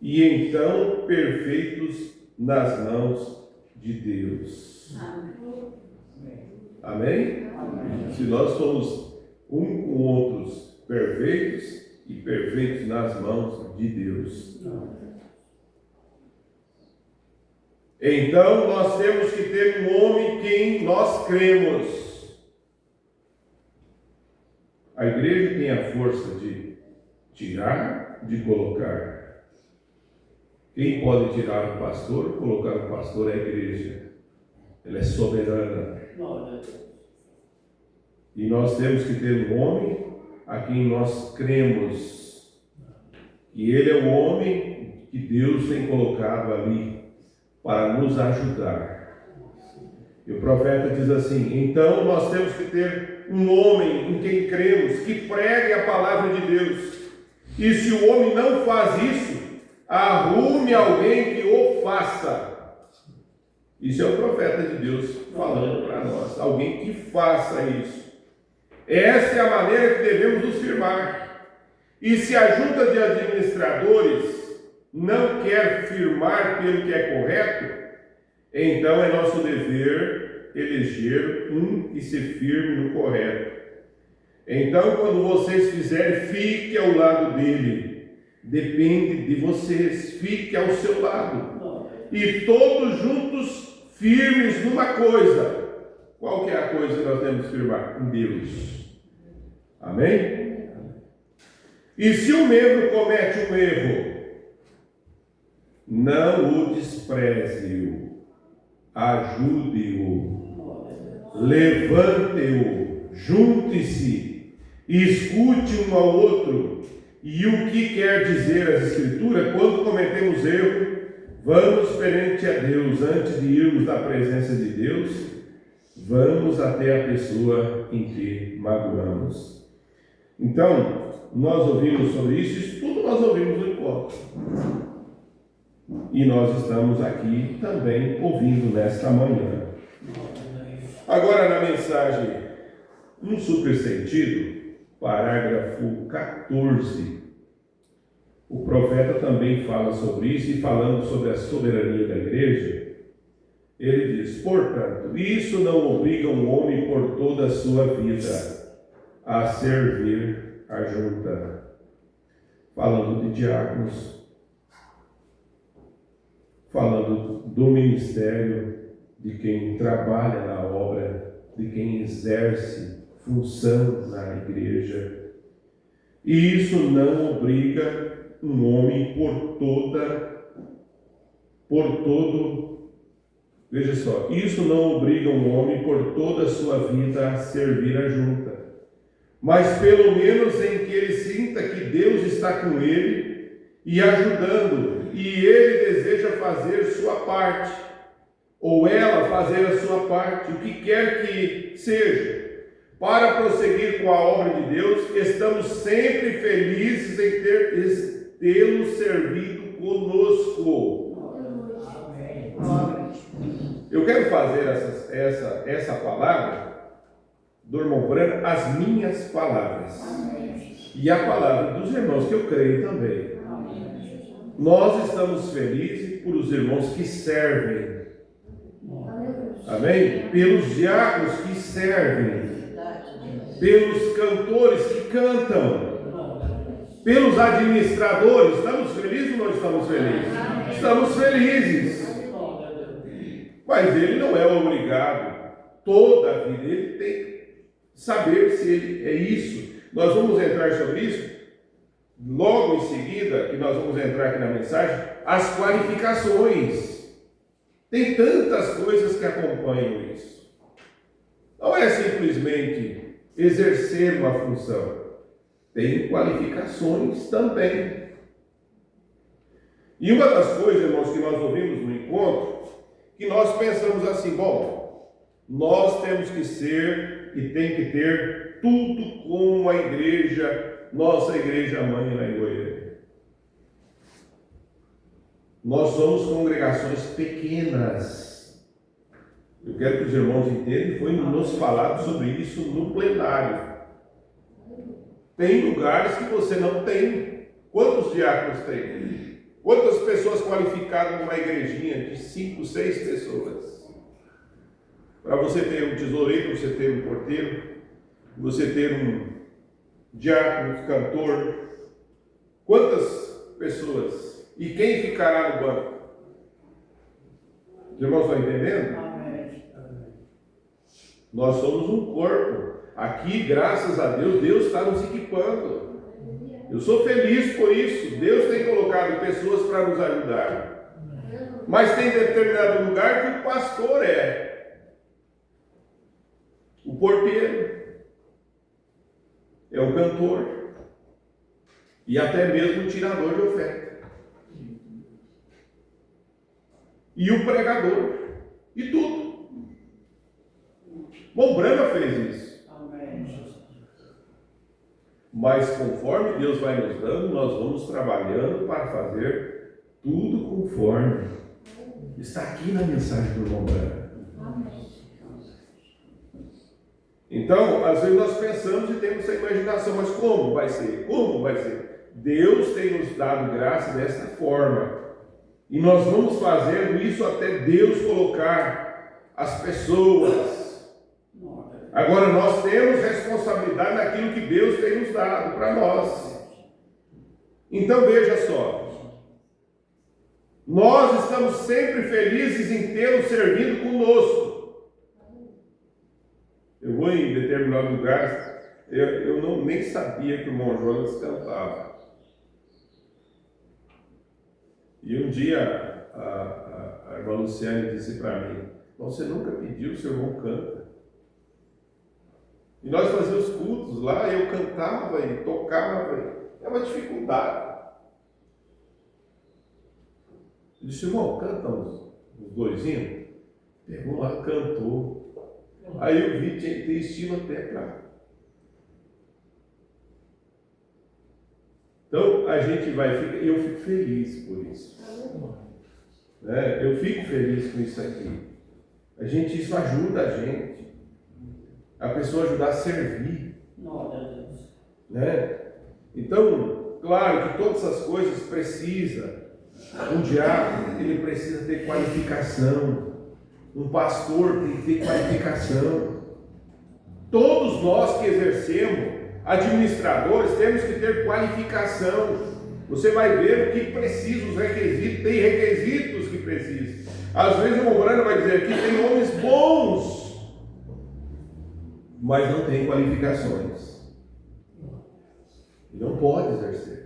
E então perfeitos nas mãos de Deus. Amém? Se nós somos um com outros perfeitos e perfeitos nas mãos de Deus. Então nós temos que ter um homem em quem nós cremos. A igreja tem a força de tirar, de colocar. Quem pode tirar o pastor, colocar o pastor é a igreja. Ela é soberana. E nós temos que ter um homem a quem nós cremos. E ele é o homem que Deus tem colocado ali para nos ajudar. E o profeta diz assim: então nós temos que ter um homem em quem cremos, que pregue a palavra de Deus. E se o homem não faz isso, arrume alguém que o faça. Isso é o profeta de Deus falando para nós, alguém que faça isso. Essa é a maneira que devemos nos firmar. E se a junta de administradores não quer firmar pelo que é correto, então é nosso dever eleger um que se firme no correto. Então, quando vocês fizerem, fique ao lado dele. Depende de vocês, fique ao seu lado. E todos juntos firmes numa coisa. Qual que é a coisa que nós temos que firmar? Em Deus. Amém? E se um membro comete um erro, não o despreze-o, ajude-o, levante-o, junte-se, escute um ao outro. E o que quer dizer as Escrituras? Quando cometemos erro, vamos perante a Deus, antes de irmos na presença de Deus, vamos até a pessoa em que magoamos. Então, nós ouvimos sobre isso tudo nós ouvimos no encontro. E nós estamos aqui também ouvindo nesta manhã. Agora, na mensagem, no super sentido, parágrafo 14, o profeta também fala sobre isso, e falando sobre a soberania da igreja, ele diz: portanto, isso não obriga um homem por toda a sua vida a servir a junta. Falando de diáconos, falando do ministério, de quem trabalha na obra, de quem exerce função na igreja. E isso não obriga um homem veja só, isso não obriga um homem por toda a sua vida a servir a junta, mas pelo menos em que ele sinta que Deus está com ele e ajudando, e ele deseja fazer sua parte, ou ela fazer a sua parte, o que quer que seja, para prosseguir com a obra de Deus. Estamos sempre felizes em tê-lo servido conosco. Eu quero fazer essa palavra do irmão Brano as minhas palavras. E a palavra dos irmãos, que eu creio também. Nós estamos felizes por os irmãos que servem. Amém? Pelos diáconos que servem. Pelos cantores que cantam. pelos administradores. Estamos felizes ou não estamos felizes? Estamos felizes. Mas ele não é obrigado toda a vida. Ele tem que saber se ele é isso. Nós vamos entrar sobre isso logo em seguida, que nós vamos entrar aqui na mensagem, as qualificações. Tem tantas coisas que acompanham isso. Não é simplesmente exercer uma função. Tem qualificações também. E uma das coisas, irmãos, que nós ouvimos no encontro, que nós pensamos assim, bom, nós temos que ser e tem que ter tudo como a igreja, nossa igreja mãe lá em Goiânia. Nós somos congregações pequenas. Eu quero que os irmãos entendam, foi nos falado sobre isso no plenário. Tem lugares que você não tem. Quantos diáconos tem? Quantas pessoas qualificadas numa igrejinha de 5, 6 pessoas? Para você ter um tesoureiro, você ter um porteiro, você ter um diácono, cantor. Quantas pessoas? E quem ficará no banco? Os irmãos estão entendendo? Amém. Nós somos um corpo. Aqui, graças a Deus, Deus está nos equipando. Eu sou feliz por isso. Deus tem colocado pessoas para nos ajudar. Mas tem determinado lugar que o pastor é o porteiro, é o cantor e até mesmo o tirador de oferta. E o pregador. E tudo. Bom, Branca fez isso. Amém. Mas conforme Deus vai nos dando, nós vamos trabalhando para fazer tudo conforme está aqui na mensagem do irmão Branca. Então, às vezes nós pensamos e temos essa imaginação, mas como vai ser? Como vai ser? Deus tem nos dado graça desta forma. E nós vamos fazendo isso até Deus colocar as pessoas. Agora, nós temos responsabilidade naquilo que Deus tem nos dado para nós. Então, veja só. Nós estamos sempre felizes em tê-lo servindo conosco. Eu vou em determinado lugar, eu nem sabia que o irmão Jonas cantava. E um dia a irmã Luciane disse para mim, você nunca pediu, o seu irmão canta. E nós fazíamos cultos lá, eu cantava e tocava, é uma dificuldade. Eu disse, irmão, canta uns dois hinos. Pegou lá, cantou. Aí eu vi, tinha que ter estilo até para... Então, a gente vai, eu fico feliz por isso. Né? Eu fico feliz com isso aqui. Isso ajuda a gente. A pessoa ajudar a servir. Né? Então, claro que todas essas coisas precisam. Um diácono, ele precisa ter qualificação. Um pastor tem que ter qualificação. Todos nós que exercemos, administradores, temos que ter qualificação. Você vai ver o que precisa, os requisitos, tem requisitos que precisam. Às vezes o Mobrano vai dizer que tem homens bons, mas não tem qualificações. E não pode exercer.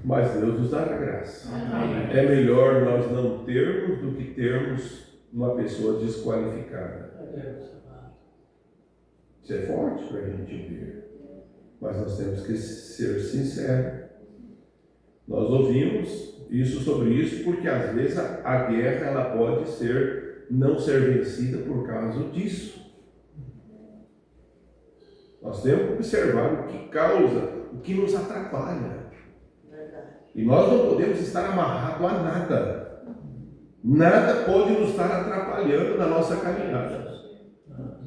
Mas Deus nos dá a graça. É melhor nós não termos do que termos uma pessoa desqualificada. Isso é forte para a gente ver. Mas nós temos que ser sinceros. Nós ouvimos isso sobre isso porque às vezes a guerra ela pode não ser vencida por causa disso. Nós temos que observar o que causa, o que nos atrapalha. E nós não podemos estar amarrados a nada. Nada pode nos estar atrapalhando na nossa caminhada.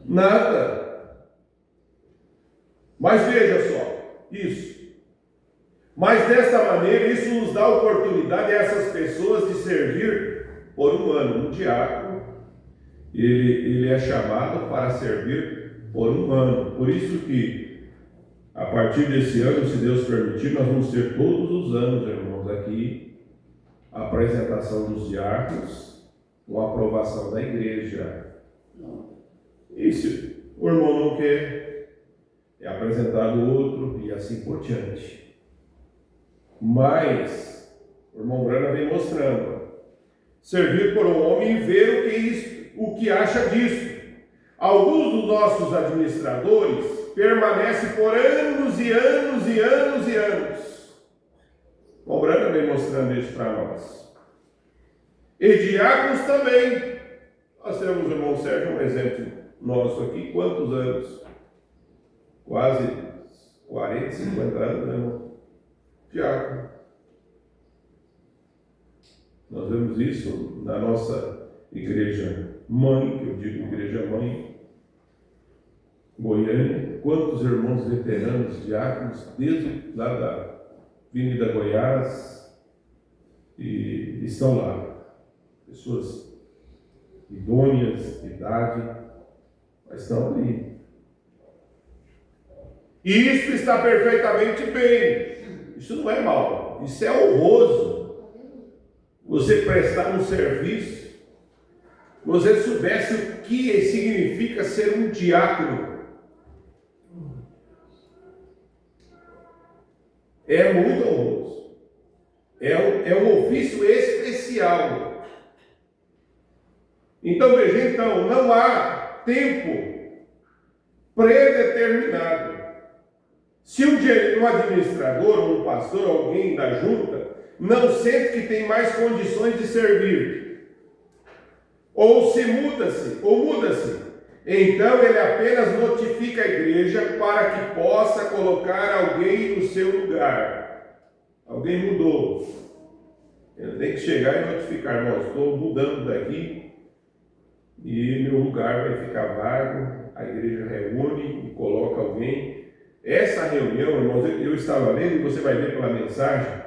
Nada. Mas veja só, isso. Mas desta maneira, isso nos dá a oportunidade a essas pessoas de servir por um ano. Um diácono, ele é chamado para servir por um ano. Por isso que, a partir desse ano, se Deus permitir, nós vamos ter todos os anos, irmãos, aqui, a apresentação dos diáconos, com a aprovação da igreja. E se o irmão não quer, é apresentado outro e assim por diante. Mas, o irmão Brana vem mostrando, servir por um homem e ver o que acha disso. Alguns dos nossos administradores permanecem por anos e anos e anos e anos. O Brana vem mostrando isso para nós. E diáconos também. Nós temos o irmão Sérgio, um exemplo nosso aqui. Quantos anos? Quase 40, 50 anos, né, irmão? Diácono. Nós vemos isso na nossa igreja mãe, que eu digo igreja mãe, Goiânia. Quantos irmãos veteranos, diáconos, desde lá da Avenida Goiás, e estão lá. Pessoas idôneas, de idade, mas estão ali. E isso está perfeitamente bem. Isso não é mal. Isso é honroso. Você prestar um serviço, você soubesse o que significa ser um diácono. É muito honroso. É um ofício especial. Então veja, então, não há tempo predeterminado. Se um administrador, ou um pastor, alguém da junta, não sente que tem mais condições de servir, ou muda-se, então ele apenas notifica a igreja para que possa colocar alguém no seu lugar. Alguém mudou. Ele tem que chegar e notificar: nós estou mudando daqui e meu lugar vai ficar vago. A igreja reúne e coloca alguém. Essa reunião, irmãos, eu estava lendo, e você vai ver pela mensagem,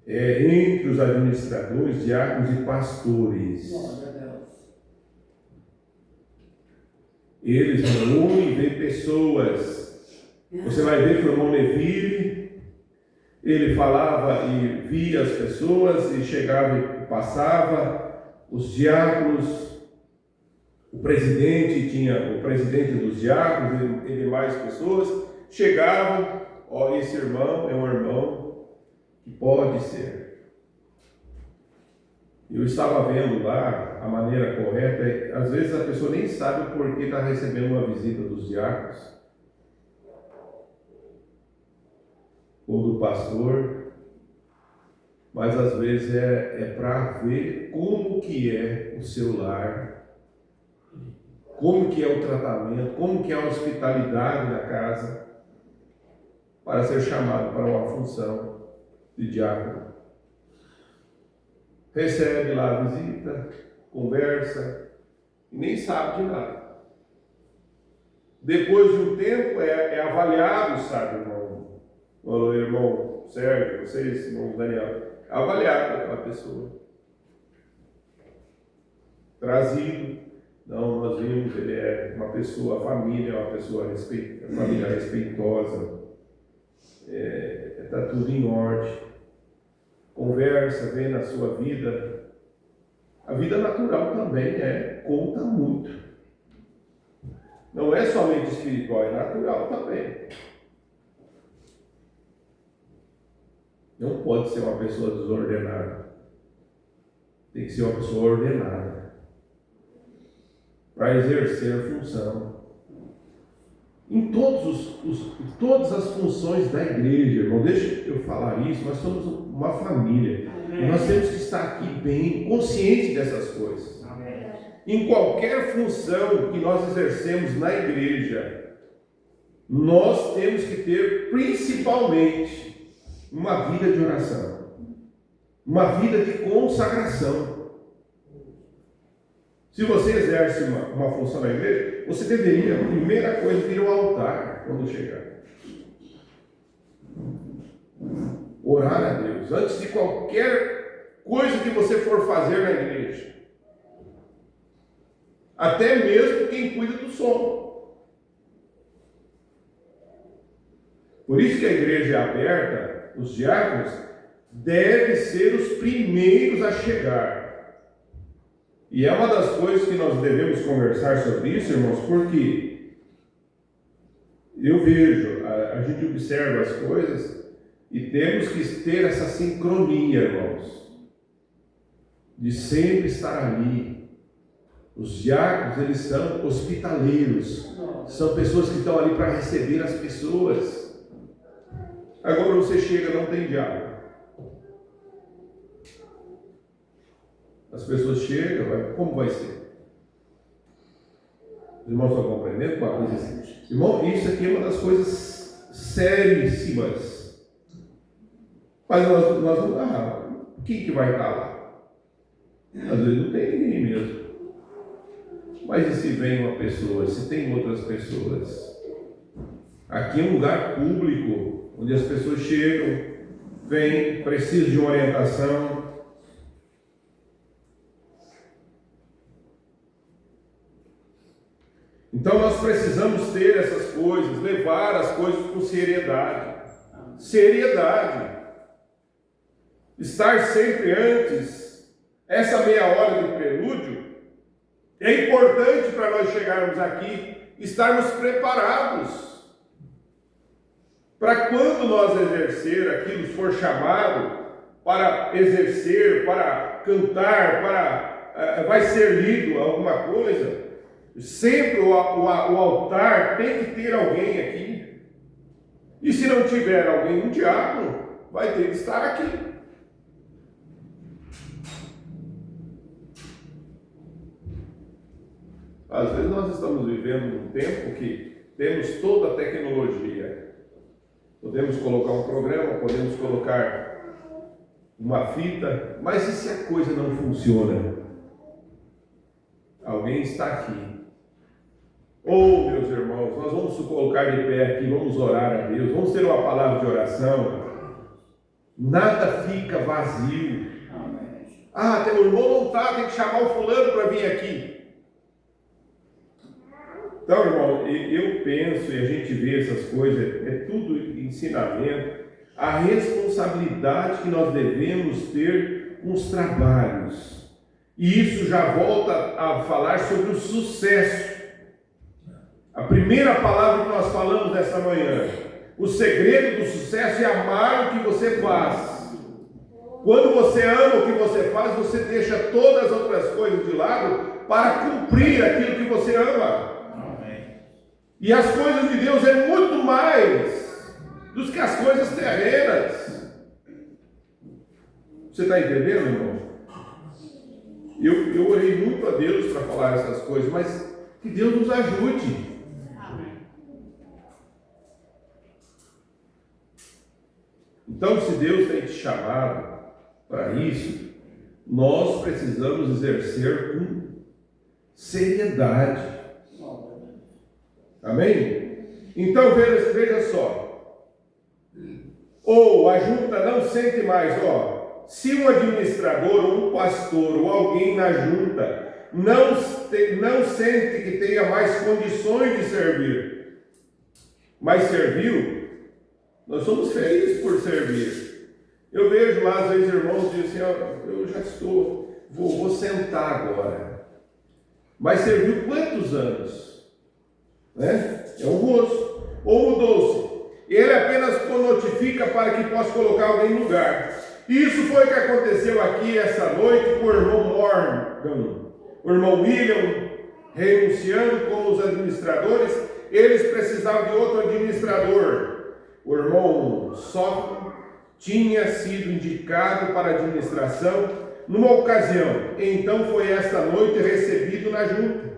entre os administradores, diáconos e pastores. Eles reúnem e vêem pessoas. Você vai ver que o irmão Levi, ele falava e via as pessoas, e chegava e passava. Os diáconos, o presidente, tinha o presidente dos diáconos e demais pessoas, chegavam: ó, esse irmão é um irmão que pode ser. Eu estava vendo lá a maneira correta. Às vezes a pessoa nem sabe o porquê está recebendo uma visita dos diáconos ou do pastor, mas às vezes é para ver como que é o seu lar, como que é o tratamento, como que é a hospitalidade na casa, para ser chamado para uma função de diácono. Recebe lá a visita, conversa, e nem sabe de nada. Depois de um tempo é avaliado, sabe, irmão? O irmão Sérgio, vocês, irmão Daniel, é avaliado aquela pessoa. Trazido. Não, nós vimos, ele é uma pessoa, a família é uma pessoa família respeitosa. Está tudo em ordem. Conversa, vê na sua vida. A vida natural também conta muito. Não é somente espiritual, é natural também. Não pode ser uma pessoa desordenada. Tem que ser uma pessoa ordenada para exercer a função. Em todas as funções da igreja, irmão, deixa eu falar isso, nós somos uma família. E nós temos que estar aqui bem conscientes dessas coisas. Amém. Em qualquer função que nós exercemos na igreja, nós temos que ter principalmente uma vida de oração, uma vida de consagração. Se você exerce uma função na igreja, você deveria, a primeira coisa, ir ao altar quando chegar. Orar a Deus, antes de qualquer coisa que você for fazer na igreja. Até mesmo quem cuida do som. Por isso que a igreja é aberta, os diáconos devem ser os primeiros a chegar. E é uma das coisas que nós devemos conversar sobre isso, irmãos, porque eu vejo, a gente observa as coisas e temos que ter essa sincronia, irmãos, de sempre estar ali. Os diáconos, eles são hospitaleiros, são pessoas que estão ali para receber as pessoas. Agora você chega, não tem diácono. As pessoas chegam, como vai ser? Os irmãos estão compreendendo uma coisa assim? Irmão, isso aqui é uma das coisas seríssimas. Mas nós não. Quem que vai estar lá? Às vezes não tem ninguém mesmo. Mas e se vem uma pessoa, se tem outras pessoas? Aqui é um lugar público, onde as pessoas chegam, vêm, precisam de uma orientação. Então nós precisamos ter essas coisas, levar as coisas com seriedade. Seriedade. Estar sempre antes, essa meia hora de prelúdio, é importante para nós chegarmos aqui, estarmos preparados. Para quando nós exercer aquilo, for chamado para exercer, para cantar, vai ser lido alguma coisa, sempre o altar tem que ter alguém aqui. E se não tiver alguém, um diácono vai ter que estar aqui. Às vezes nós estamos vivendo num tempo que temos toda a tecnologia. Podemos colocar um programa, podemos colocar uma fita, mas e se a coisa não funciona? Alguém está aqui. Oh, meus irmãos, nós vamos nos colocar de pé aqui, vamos orar a Deus, vamos ter uma palavra de oração. Nada fica vazio. Até o irmão não está, tem que chamar o fulano para vir aqui. Então, irmão, eu penso e a gente vê essas coisas, é tudo ensinamento, a responsabilidade que nós devemos ter com os trabalhos. E isso já volta a falar sobre o sucesso. A primeira palavra que nós falamos nessa manhã, o segredo do sucesso é amar o que você faz. Quando você ama o que você faz, você deixa todas as outras coisas de lado para cumprir aquilo que você ama. E as coisas de Deus é muito mais do que as coisas terrenas. Você está entendendo, irmão? Eu orei muito a Deus para falar essas coisas, mas que Deus nos ajude. Então, se Deus tem te chamado para isso, nós precisamos exercer com seriedade. Amém? Então veja só. Ou a junta não sente mais, se um administrador ou um pastor ou alguém na junta não sente que tenha mais condições de servir, mas serviu, nós somos felizes por servir. Eu vejo lá, às vezes, irmãos dizem assim, eu já estou, vou sentar agora. Mas serviu quantos anos? Né? É um gozo. Ou mudou-se. Ele apenas notifica para que possa colocar alguém no lugar. Isso foi o que aconteceu aqui essa noite com o irmão Morgan. O irmão William renunciando como os administradores. Eles precisavam de outro administrador. O irmão Só tinha sido indicado para a administração numa ocasião. Então foi esta noite recebido na junta.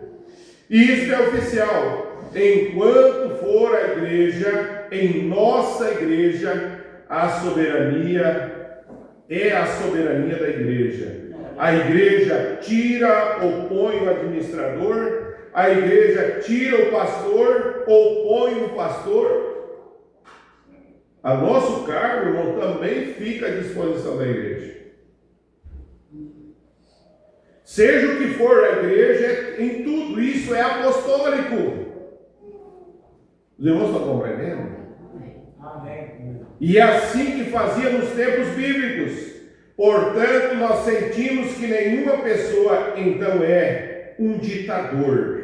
E isso é oficial. Enquanto for a igreja, em nossa igreja, a soberania é a soberania da igreja. A igreja tira ou põe o administrador, a igreja tira o pastor ou põe o pastor. A nosso cargo, irmão, também fica à disposição da igreja. Seja o que for a igreja, em tudo isso é apostólico. Os irmãos estão compreendendo? E é assim que fazia nos tempos bíblicos. Portanto, nós sentimos que nenhuma pessoa então é um ditador.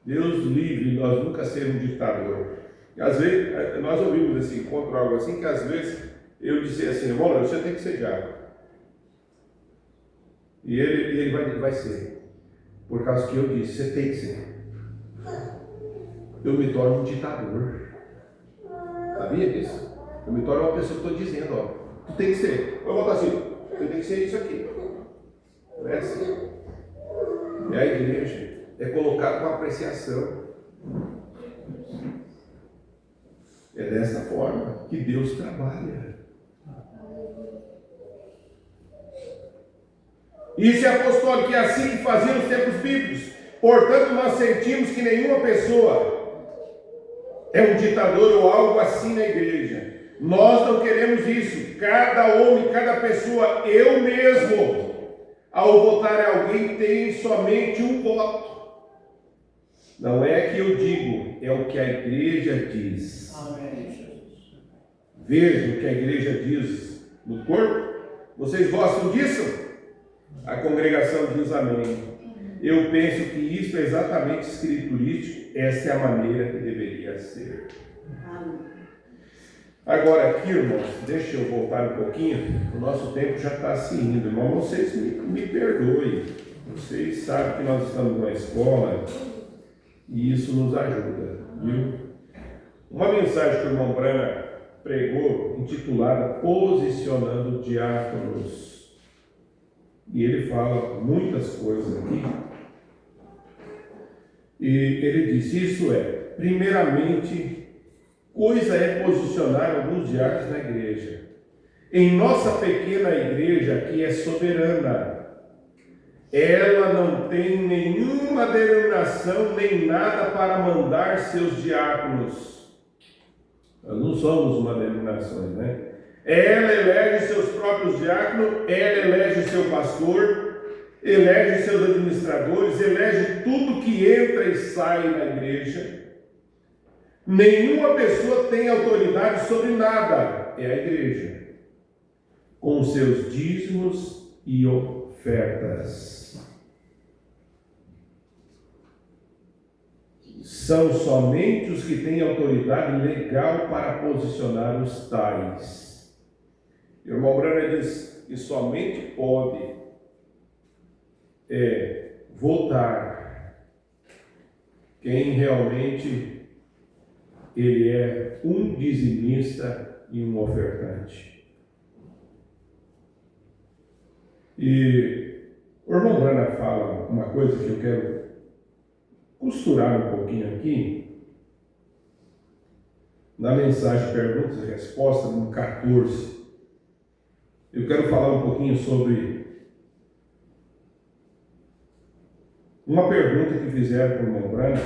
Deus livre, nós nunca sermos um ditador. Às vezes, nós ouvimos esse encontro, algo assim, que às vezes eu dizia assim, irmão, você tem que ser diácono. E ele vai ser. Por causa que eu disse, você tem que ser. Eu me torno um ditador. Sabia disso? Eu me torno uma pessoa que estou dizendo, ó, tu tem que ser. Eu vou botar assim, tu tem que ser isso aqui. Não é assim. E a igreja é colocada com apreciação. É dessa forma que Deus trabalha. Isso é apostólico, que é assim que faziam os tempos bíblicos. Portanto, nós sentimos que nenhuma pessoa é um ditador ou algo assim na igreja. Nós não queremos isso. Cada homem, cada pessoa, eu mesmo, ao votar em alguém, tem somente um voto. Não é que eu digo, é o que a igreja diz. Veja o que a igreja diz no corpo. Vocês gostam disso? A congregação diz amém. Eu penso que isso é exatamente escriturístico. Essa é a maneira que deveria ser. Agora aqui, irmãos, deixa eu voltar um pouquinho. O nosso tempo já está se indo. Irmão, vocês me perdoem. Vocês sabem que nós estamos numa escola e isso nos ajuda, viu? Uma mensagem que o irmão Brana pregou, intitulada Posicionando Diáconos. E ele fala muitas coisas aqui. E ele diz, isso é, primeiramente, coisa é posicionar alguns diáconos na igreja. Em nossa pequena igreja, que é soberana, ela não tem nenhuma denominação nem nada para mandar seus diáconos. Nós não somos uma denominação, né? Ela elege seus próprios diáconos, ela elege seu pastor, elege seus administradores, elege tudo que entra e sai na igreja. Nenhuma pessoa tem autoridade sobre nada, é a igreja, com seus dízimos e ofertas. São somente os que têm autoridade legal para posicionar os tais. O irmão Brana diz que somente pode votar quem realmente ele é um dizimista e um ofertante. E o irmão Brana fala uma coisa que eu quero costurar um pouquinho aqui, na mensagem Perguntas e Respostas, no 14. Eu quero falar um pouquinho sobre uma pergunta que fizeram para o irmão Brana,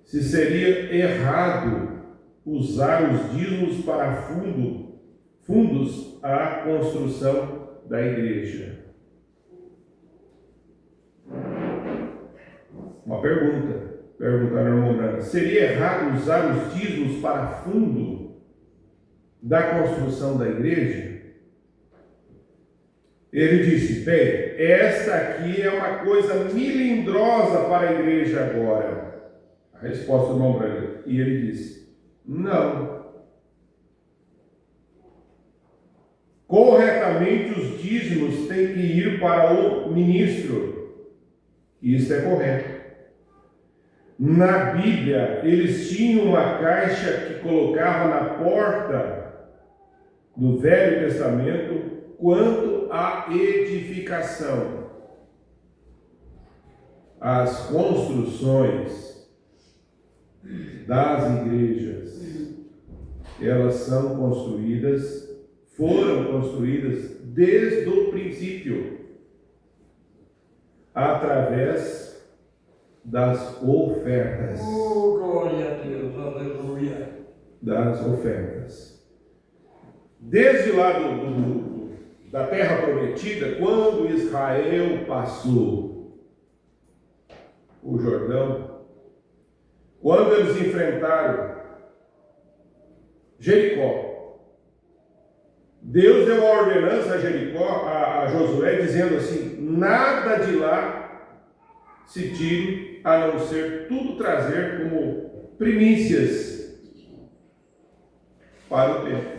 se seria errado usar os dízimos para fundos à construção da igreja. Uma pergunta, perguntaram ao irmão Brana, seria errado usar os dízimos para fundo da construção da igreja? Ele disse, bem, esta aqui é uma coisa melindrosa para a igreja agora. A resposta do irmão Brana. E ele disse, não. Corretamente os dízimos têm que ir para o ministro. Isso é correto. Na Bíblia, eles tinham uma caixa que colocava na porta do Velho Testamento quanto à edificação. As construções das igrejas, elas são construídas, foram construídas desde o princípio, através das ofertas. Oh, glória a Deus, aleluia. Das ofertas. Desde lá da terra prometida, quando Israel passou o Jordão, quando eles enfrentaram Jericó. Deus deu a ordenança a Jericó, a Josué, dizendo assim: nada de lá se tire, a não ser tudo trazer como primícias para o templo.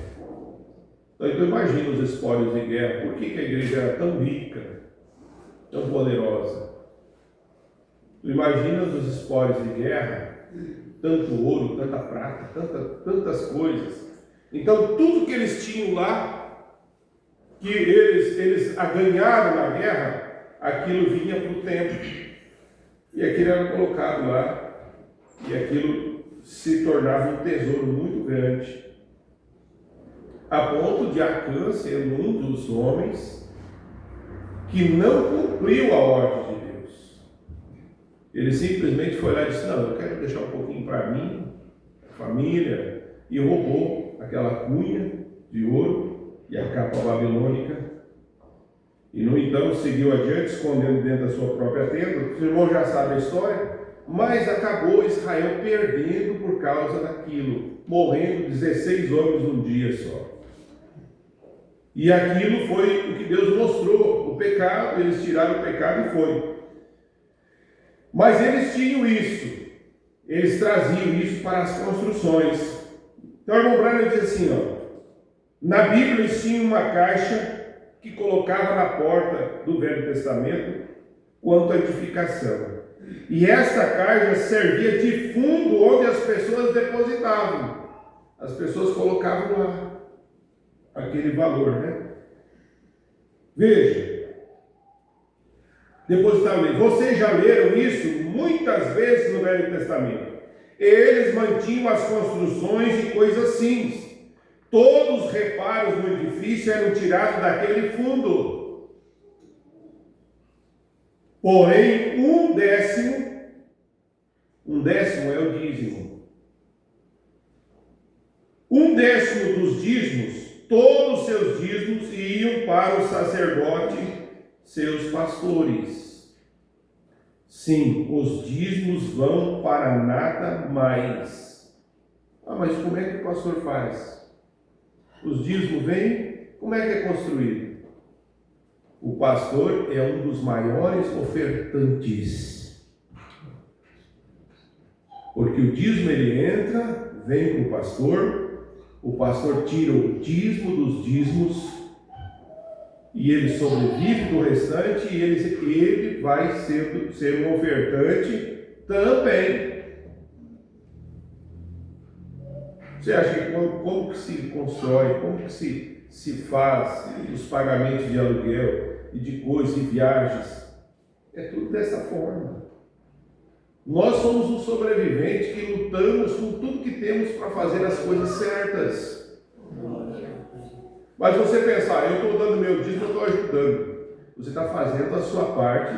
Então imagina os espólios de guerra. Por que a igreja era tão rica, tão poderosa? Tu imagina os espólios de guerra, tanto ouro, tanta prata, tantas coisas. Então tudo que eles tinham lá, que eles ganharam na guerra, aquilo vinha para o templo. E aquilo era colocado lá, e aquilo se tornava um tesouro muito grande, a ponto de Acã ser um dos homens que não cumpriu a ordem de Deus. Ele simplesmente foi lá e disse: não, eu quero deixar um pouquinho para mim, família, e roubou aquela cunha de ouro e a capa babilônica, e no entanto seguiu adiante, escondendo dentro da sua própria tenda. Os irmãos já sabem a história, mas acabou Israel perdendo por causa daquilo, morrendo 16 homens num dia só. E aquilo foi o que Deus mostrou, o pecado. Eles tiraram o pecado e foi. Mas eles tinham isso, eles traziam isso para as construções. Então o irmão Branham diz assim, na Bíblia eles tinham uma caixa que colocava na porta do Velho Testamento quanto à edificação. E esta caixa servia de fundo onde as pessoas depositavam. As pessoas colocavam lá aquele valor, né? Veja, depositavam. Vocês já leram isso muitas vezes no Velho Testamento. Eles mantinham as construções e coisas assim. Todos os reparos no edifício eram tirados daquele fundo. Porém, um décimo é o dízimo. Um décimo dos dízimos, todos os seus dízimos iam para o sacerdote, seus pastores. Sim, os dízimos vão para nada mais. Mas como é que o pastor faz? Os dízimos vêm, como é que é construído? O pastor é um dos maiores ofertantes. Porque o dízimo ele entra, vem para o pastor tira o dízimo dos dízimos e ele sobrevive do restante e ele vai ser um ofertante também. Você acha que como que se constrói, como que se faz os pagamentos de aluguel e de coisas e viagens? É tudo dessa forma. Nós somos um sobrevivente que lutamos com tudo que temos para fazer as coisas certas. Mas você pensar, eu estou dando meu dízimo, eu estou ajudando. Você está fazendo a sua parte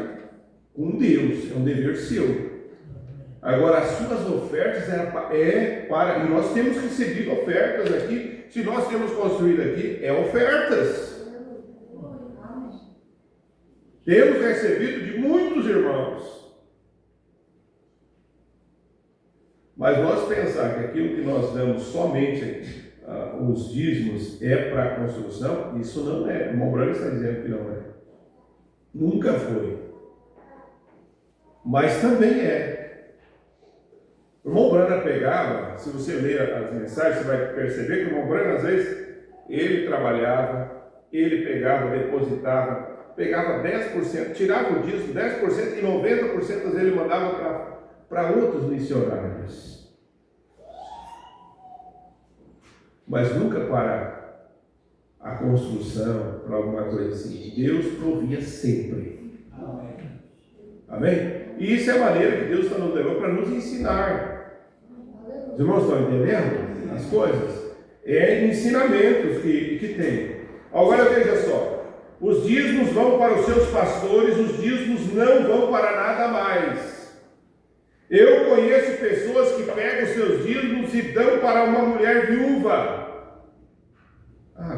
com Deus, é um dever seu. Agora, as suas ofertas e nós temos recebido ofertas aqui. Se nós temos construído aqui, é ofertas. Temos recebido de muitos irmãos. Mas nós pensar que aquilo que nós damos somente os dízimos é para a construção, isso não é. O irmão Branco está dizendo que não é. Nunca foi. Mas também é. O irmão Branco pegava, se você ler as mensagens, você vai perceber que o irmão Branco, às vezes, ele trabalhava, ele pegava, depositava, pegava 10%, tirava o dízimo, 10% e 90% ele mandava para outros missionários. Mas nunca para a construção, para alguma coisa assim. Deus provia sempre. Amém? E isso é a maneira que Deus está nos levando para nos ensinar. Os irmãos estão entendendo as coisas? É ensinamentos que tem. Agora veja só. Os dízimos vão para os seus pastores, os dízimos não vão para nada mais. Eu conheço pessoas que pegam os seus dízimos e dão para uma mulher viúva.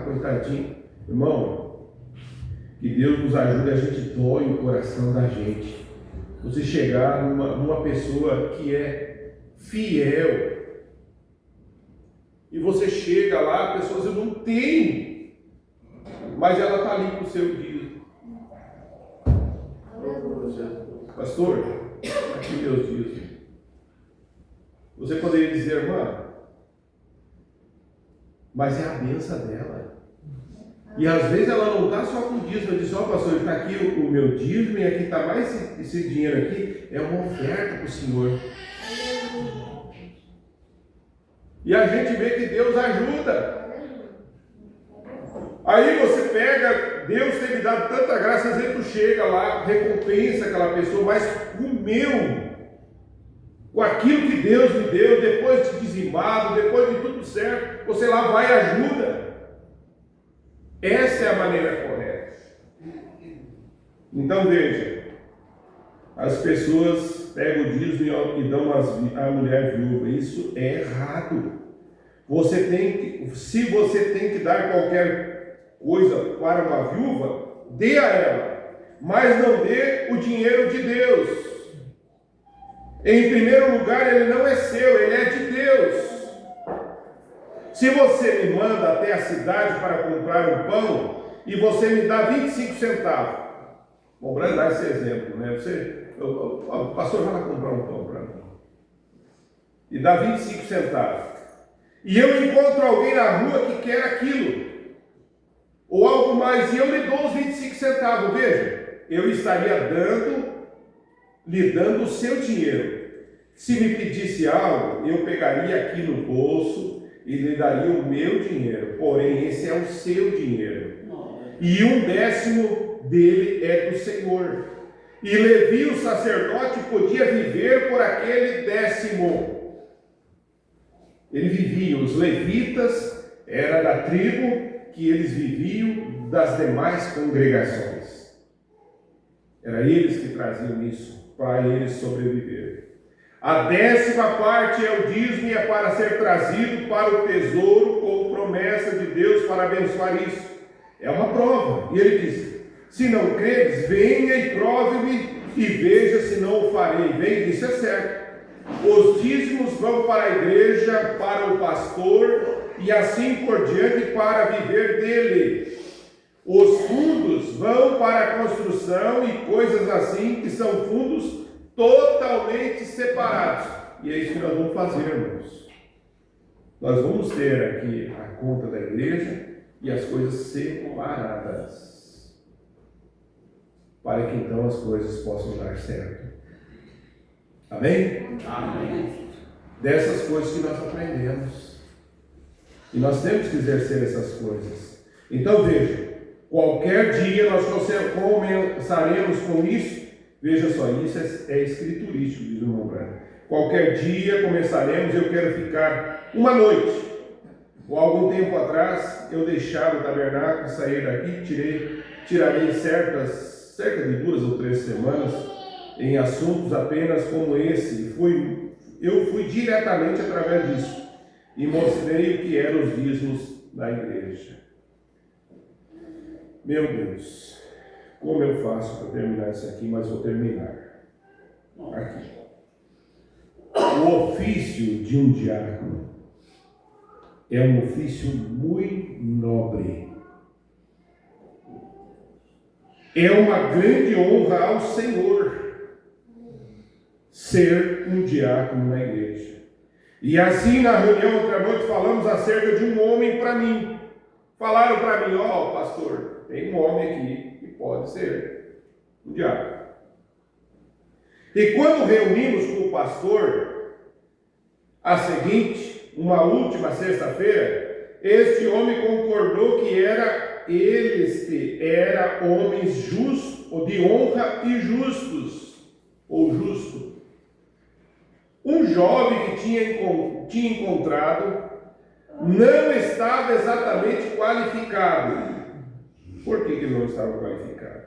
Coitadinho. Irmão, que Deus nos ajude, a gente dói o coração da gente. Você chegar numa pessoa que é fiel E você chega lá, a pessoa diz, eu não tenho, mas ela está ali com o seu dízimo. Pastor, aqui meus dízimos. Você poderia dizer, irmã, mas é a benção dela. E às vezes ela não está só com o dízimo, ela diz, ó pastor, está aqui o meu dízimo e aqui está mais esse dinheiro aqui, é uma oferta para o Senhor. E a gente vê que Deus ajuda. Aí você pega, Deus tem me dado tanta graça, às vezes tu chega lá, recompensa aquela pessoa, mas comeu com aquilo que Deus me deu, depois de dizimado, depois de tudo certo, você lá vai e ajuda. Essa é a maneira correta. Então veja, as pessoas pegam o dízimo e dão à mulher viúva. Isso é errado. Se você tem que dar qualquer coisa para uma viúva, dê a ela, mas não dê o dinheiro de Deus. Em primeiro lugar, ele não é seu, ele é de Deus. Se você me manda até a cidade para comprar um pão e você me dá 25 centavos, vamos dar esse exemplo, né? O pastor vai lá comprar um pão para mim e dá 25 centavos, e eu encontro alguém na rua que quer aquilo, ou algo mais, e eu lhe dou os 25 centavos, veja, eu estaria lhe dando o seu dinheiro. Se me pedisse algo, eu pegaria aqui no bolso e lhe daria o meu dinheiro, porém esse é o seu dinheiro, e 1/10 dele é do Senhor. E Levi, o sacerdote, podia viver por aquele 10º. Ele vivia, os levitas era da tribo que eles viviam das demais congregações. Era eles que traziam isso para eles sobreviver. A 10ª parte é o dízimo e é para ser trazido para o tesouro com promessa de Deus para abençoar isso. É uma prova. E ele diz, se não credes, venha e prove-me e veja se não o farei. Vem, isso é certo. Os dízimos vão para a igreja, para o pastor e assim por diante para viver dele. Os fundos vão para a construção e coisas assim, que são fundos totalmente separados. E é isso que nós vamos fazer, irmãos. Nós vamos ter aqui a conta da igreja e as coisas separadas, para que então as coisas possam dar certo. Amém? Amém. Dessas coisas que nós aprendemos. E nós temos que exercer essas coisas. Então veja, qualquer dia nós começaremos com isso. Veja só, isso é escriturístico, diz o irmão Branco. Qualquer dia começaremos, eu quero ficar uma noite. Ou algum tempo atrás, eu deixava o tabernáculo, sair daqui, tirarei cerca de 2 ou 3 semanas em assuntos apenas como esse. Eu fui diretamente através disso e mostrei o que eram os dízimos da igreja. Meu Deus, como eu faço para terminar isso aqui, mas vou terminar. Aqui. O ofício de um diácono é um ofício muito nobre. É uma grande honra ao Senhor ser um diácono na igreja. E assim, na reunião outra noite, falamos acerca de um homem para mim. Falaram para mim, ó, pastor, tem um homem aqui que pode ser um diácono. E quando reunimos com o pastor, a seguinte, uma última sexta-feira, este homem concordou que era homens justos, ou de honra e justos, ou justo. Um jovem que tinha encontrado não estava exatamente qualificado. Por que ele não estava qualificado?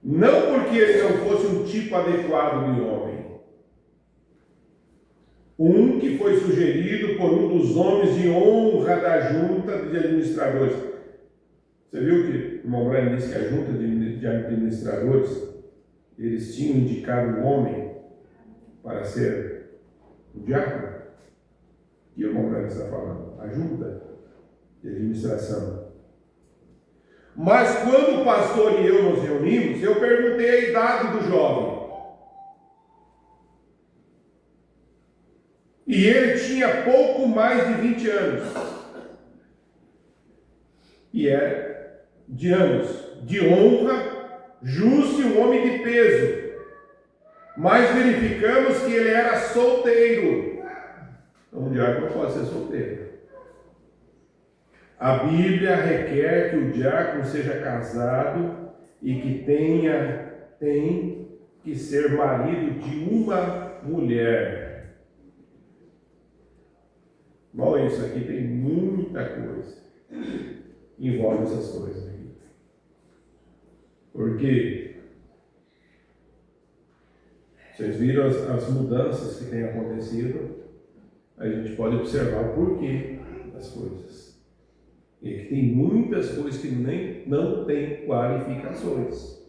Não porque ele não fosse um tipo adequado de homem. Um que foi sugerido por um dos homens de honra da junta de administradores. Você viu que o irmão Brian disse que a junta de administradores, eles tinham indicado um homem para ser o diácono? que o irmão Branco está falando? A junta de administração. Mas quando o pastor e eu nos reunimos, eu perguntei a idade do jovem. E ele tinha pouco mais de 20 anos. E era de anos, de honra, justo e um homem de peso. Mas verificamos que ele era solteiro. Então, o diácono pode ser solteiro. A Bíblia requer que o diácono seja casado e que tem que ser marido de uma mulher. Bom, isso aqui tem muita coisa que envolve essas coisas aqui. Porque vocês viram as mudanças que têm acontecido, a gente pode observar o porquê das coisas. E que tem muitas coisas que não tem qualificações.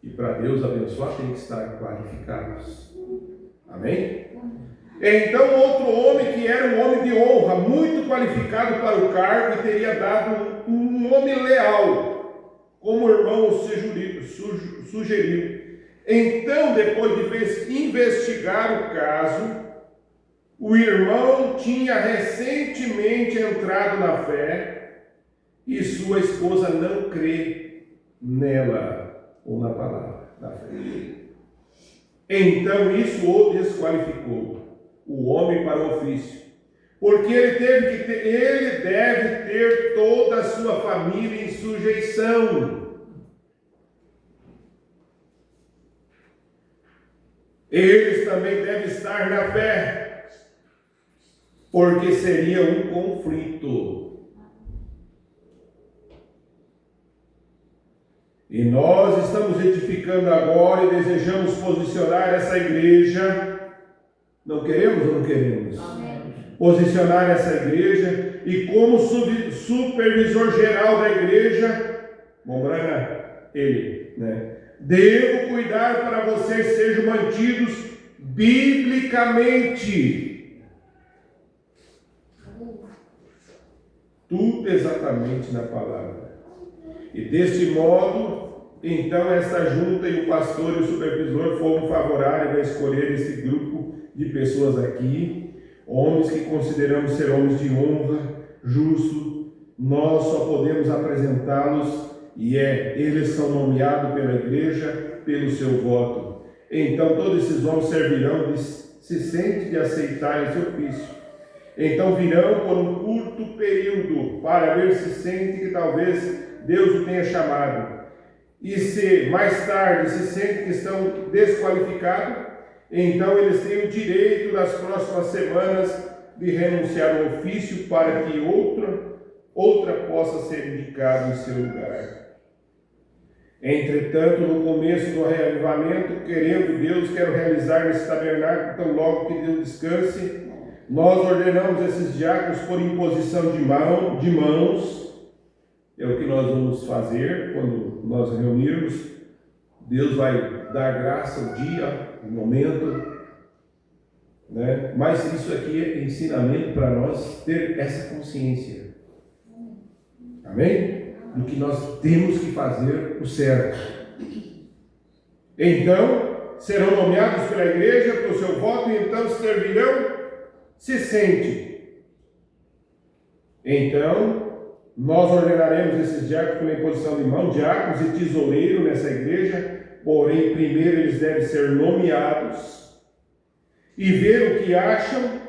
E para Deus abençoar tem que estar qualificados. Amém? Então outro homem que era um homem de honra, muito qualificado para o cargo, e teria dado um homem leal, como o irmão sugeriu. Então, depois de investigar o caso, o irmão tinha recentemente entrado na fé e sua esposa não crê nela ou na palavra da fé. Então isso o desqualificou, o homem para o ofício, porque ele deve ter toda a sua família em sujeição. Eles também devem estar na fé, porque seria um conflito. E nós estamos edificando agora e desejamos posicionar essa igreja. Não queremos ou não queremos? Amém. Posicionar essa igreja e como supervisor geral da igreja, ele, né? Devo cuidar para vocês sejam mantidos biblicamente. Tudo exatamente na palavra. E deste modo, então esta junta e o pastor e o supervisor foram favoráveis a escolher esse grupo de pessoas aqui, homens que consideramos ser homens de honra, justo. Nós só podemos apresentá-los e eles são nomeados pela igreja pelo seu voto. Então todos esses homens servirão se sentem de aceitar esse ofício. Então virão por um curto período para ver se sente que talvez Deus o tenha chamado. E se mais tarde se sente que estão desqualificados, então eles têm o direito nas próximas semanas de renunciar ao ofício para que outra possa ser indicada em seu lugar. Entretanto, no começo do reavivamento, querendo Deus, quero realizar nesse tabernáculo, tão logo que Deus descanse, nós ordenamos esses diáconos por imposição de mãos. É o que nós vamos fazer quando nós reunirmos. Deus vai dar graça o dia, o momento, né? Mas isso aqui é ensinamento para nós ter essa consciência. Amém? Do que nós temos que fazer o certo. Então, serão nomeados pela igreja, pelo seu voto, e então servirão, se sente. Então, nós ordenaremos esses diáconos pela imposição de mão, diáconos e tesoureiro nessa igreja, porém, primeiro eles devem ser nomeados e ver o que acham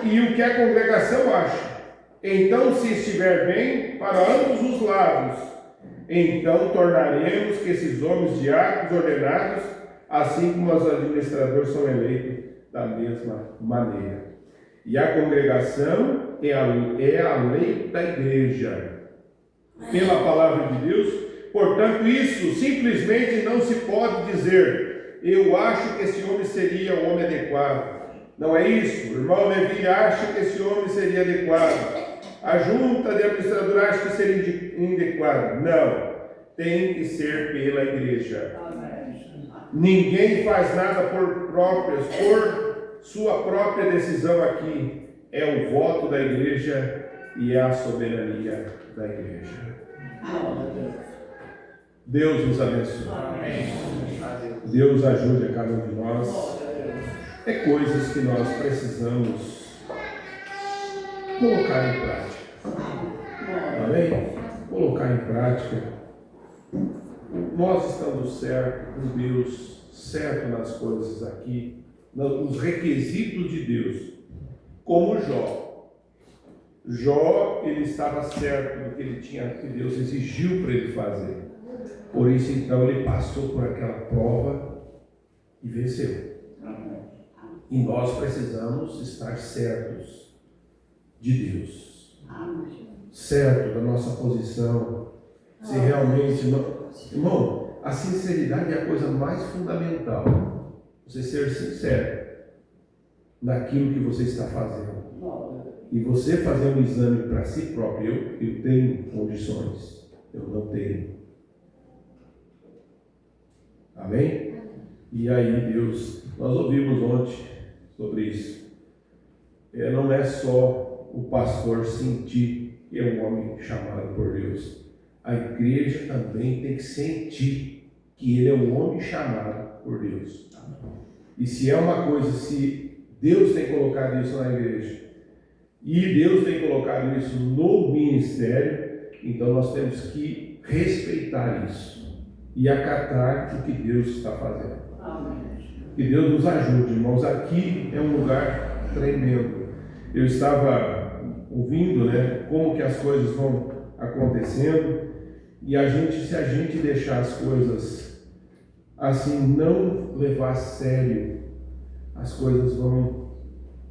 e o que a congregação acha. Então, se estiver bem para ambos os lados, então tornaremos que esses homens diáconos ordenados, assim como os administradores são eleitos da mesma maneira. E a congregação é a lei da igreja, pela palavra de Deus. Portanto, isso simplesmente não se pode dizer, eu acho que esse homem seria o homem adequado. Não é isso. O irmão Levi acha que esse homem seria adequado. A junta de administradores acha que seria inadequado. Não. Tem que ser pela igreja. Ninguém faz nada por sua própria decisão aqui. É o voto da igreja e é a soberania da igreja. Deus nos abençoe. Deus ajude a cada um de nós. É coisas que nós precisamos colocar em prática. Amém? Colocar em prática. Nós estamos certos com Deus, certo nas coisas aqui, nos requisitos de Deus. Como Jó. Jó, ele estava certo do que ele tinha, que Deus exigiu para ele fazer. Por isso, então, ele passou por aquela prova e venceu. E nós precisamos estar certos de Deus. Certo da nossa posição. Se realmente... Irmão, a sinceridade é a coisa mais fundamental. Você ser sincero naquilo que você está fazendo. E você fazer um exame para si próprio. Eu tenho condições. Eu não tenho. Amém? E aí, Deus, nós ouvimos ontem sobre isso. Não é só o pastor sentir que é um homem chamado por Deus. A igreja também tem que sentir que ele é um homem chamado por Deus. E se é uma coisa, se Deus tem colocado isso na igreja, e Deus tem colocado isso no ministério, então nós temos que respeitar isso e acatar o que Deus está fazendo. Que Deus nos ajude, irmãos. Aqui é um lugar tremendo. Eu estava ouvindo, como que as coisas vão acontecendo, e se a gente deixar as coisas assim, não levar a sério, as coisas vão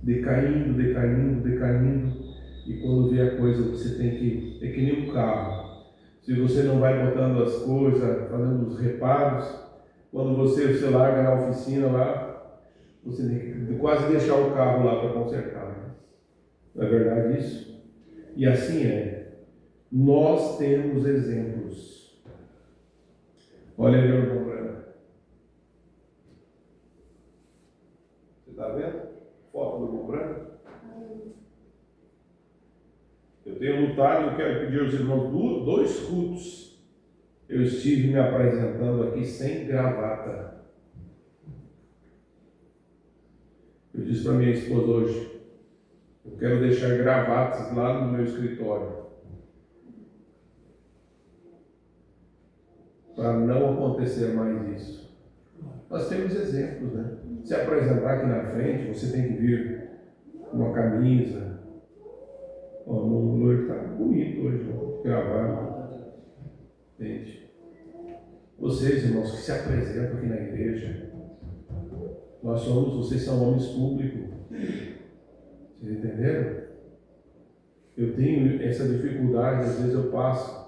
decaindo, e quando vê a coisa, você tem que, é que nem um carro. Se você não vai botando as coisas, fazendo os reparos, quando você larga na oficina lá, você tem que quase deixar o carro lá para consertar. Não é verdade isso? E assim é. Nós temos exemplos. Olha ali, irmão Breno. Você está vendo? Foto do irmão Breno? Eu tenho lutado, eu quero pedir aos irmãos 2 cultos. Eu estive me apresentando aqui sem gravata. Eu disse para minha esposa hoje, eu quero deixar gravatas lá no meu escritório. Para não acontecer mais isso. Nós temos exemplos, Se apresentar aqui na frente, você tem que vir com uma camisa. O loiro está bonito hoje, gravado. Entende? Vocês, irmãos, que se apresentam aqui na igreja, vocês são homens públicos. Vocês entenderam? Eu tenho essa dificuldade, às vezes eu passo.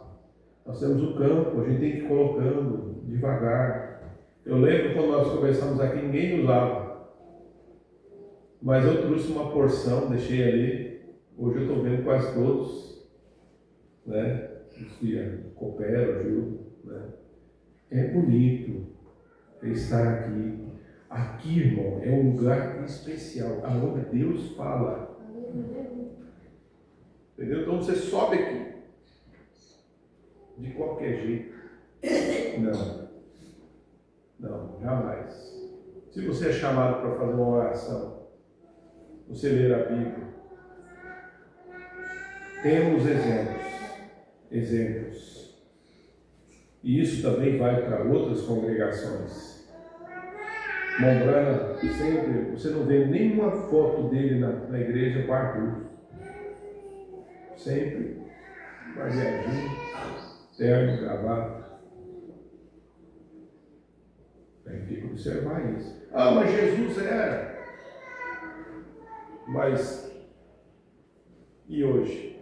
Nós temos o campo, a gente tem que ir colocando devagar. Eu lembro quando nós começamos aqui, ninguém usava. Mas eu trouxe uma porção, deixei ali. Hoje eu estou vendo quase todos, os que cooperam, ajudam, É bonito estar aqui. Aqui, irmão, é um lugar especial, aonde Deus fala. Entendeu? Então você sobe aqui. De qualquer jeito. Não, jamais. Se você é chamado para fazer uma oração, você ler a Bíblia, temos exemplos. E isso também vai para outras congregações. Mombrana, sempre, você não vê nenhuma foto dele na igreja barbudo. Sempre barbeadinho, terno, gravata. Tem que observar isso. Mas Jesus era. Mas, e hoje?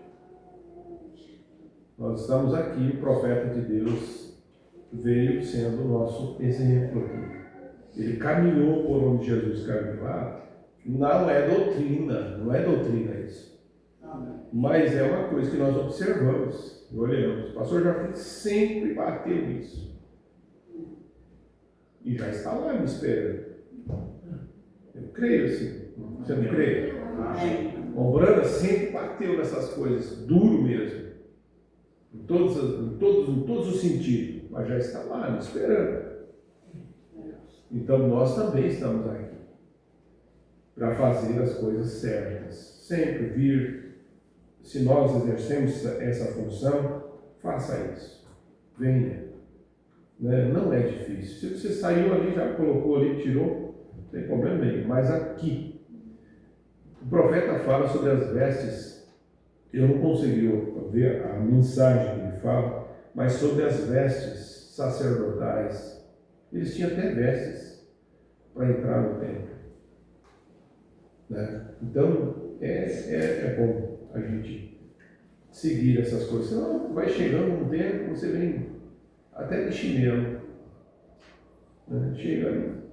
Nós estamos aqui, o profeta de Deus veio sendo o nosso exemplo aqui. Ele caminhou por onde Jesus caminhou. Não é doutrina isso. Mas é uma coisa que nós observamos, olhamos. O pastor Joaquim sempre bateu nisso. e já está lá me esperando. Eu creio assim. Você não crê? O Brana sempre bateu nessas coisas, duro mesmo. Em todos os sentidos. Mas já está lá me esperando. Então nós também estamos aqui para fazer as coisas certas. Sempre vir, se nós exercemos essa função, faça isso. Venha. Né? Não é difícil. Se você saiu ali, já colocou ali, tirou, não tem problema nenhum. Mas aqui, o profeta fala sobre as vestes. Eu não consegui ver a mensagem que ele fala, mas sobre as vestes sacerdotais. Eles tinham até vestes para entrar no templo. Né? Então, é bom a gente seguir essas coisas. Senão, vai chegando um tempo, você vem até de chinelo. Né? Chega ali.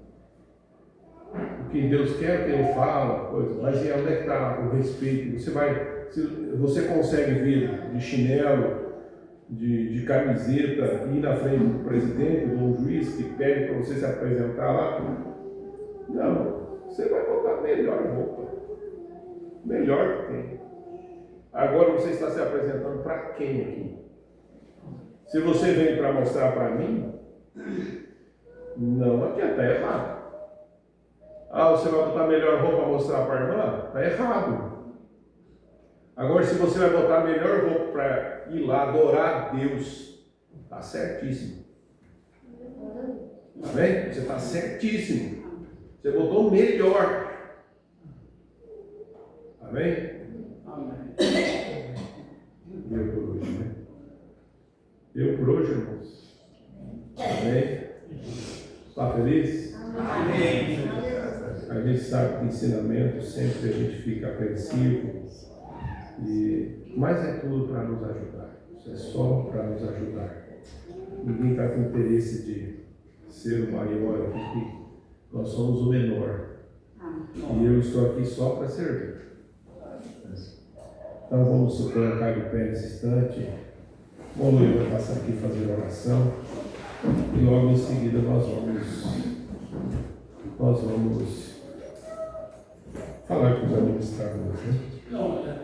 O que Deus quer que eu fale, coisa, mas onde é que está o respeito? Você consegue vir de chinelo, de camiseta, ir na frente do presidente, do juiz que pede para você se apresentar lá? Não, você vai botar a melhor roupa, melhor que tem. Agora você está se apresentando para quem aqui? Se você vem para mostrar para mim, não adianta, é errado. Você vai botar a melhor roupa para mostrar para a irmã? Está errado. Agora, se você vai botar a melhor roupa para ir lá adorar a Deus, está certíssimo. Está bem? Você está certíssimo. Você botou o melhor. Está bem? Amém. Deu por hoje, né? Deu por hoje, irmãos. Amém? Está feliz? Amém. A gente sabe que ensinamento sempre a gente fica apreensivo. Mas é tudo para nos ajudar. Isso é só para nos ajudar. Ninguém está com interesse de ser o maior aqui. Nós somos o menor. E eu estou aqui só para servir. Então vamos se colocar de pé nesse instante. O Luiz vai passar aqui fazer oração. E logo em seguida nós vamos falar com os administradores. Né?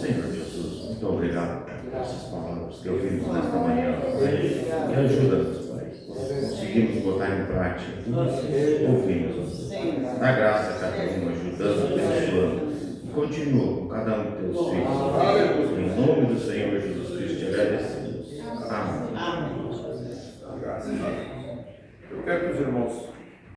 Senhor Jesus, muito obrigado por essas palavras que ouvimos nesta manhã. E ajuda-nos, Pai. Conseguimos botar em prática tudo que ouvimos. Dá graça a cada um, ajudando, abençoando. E continua com cada um de teus filhos. Em nome do Senhor Jesus Cristo, te agradecemos. Amém. Graças a Deus. Eu quero que os irmãos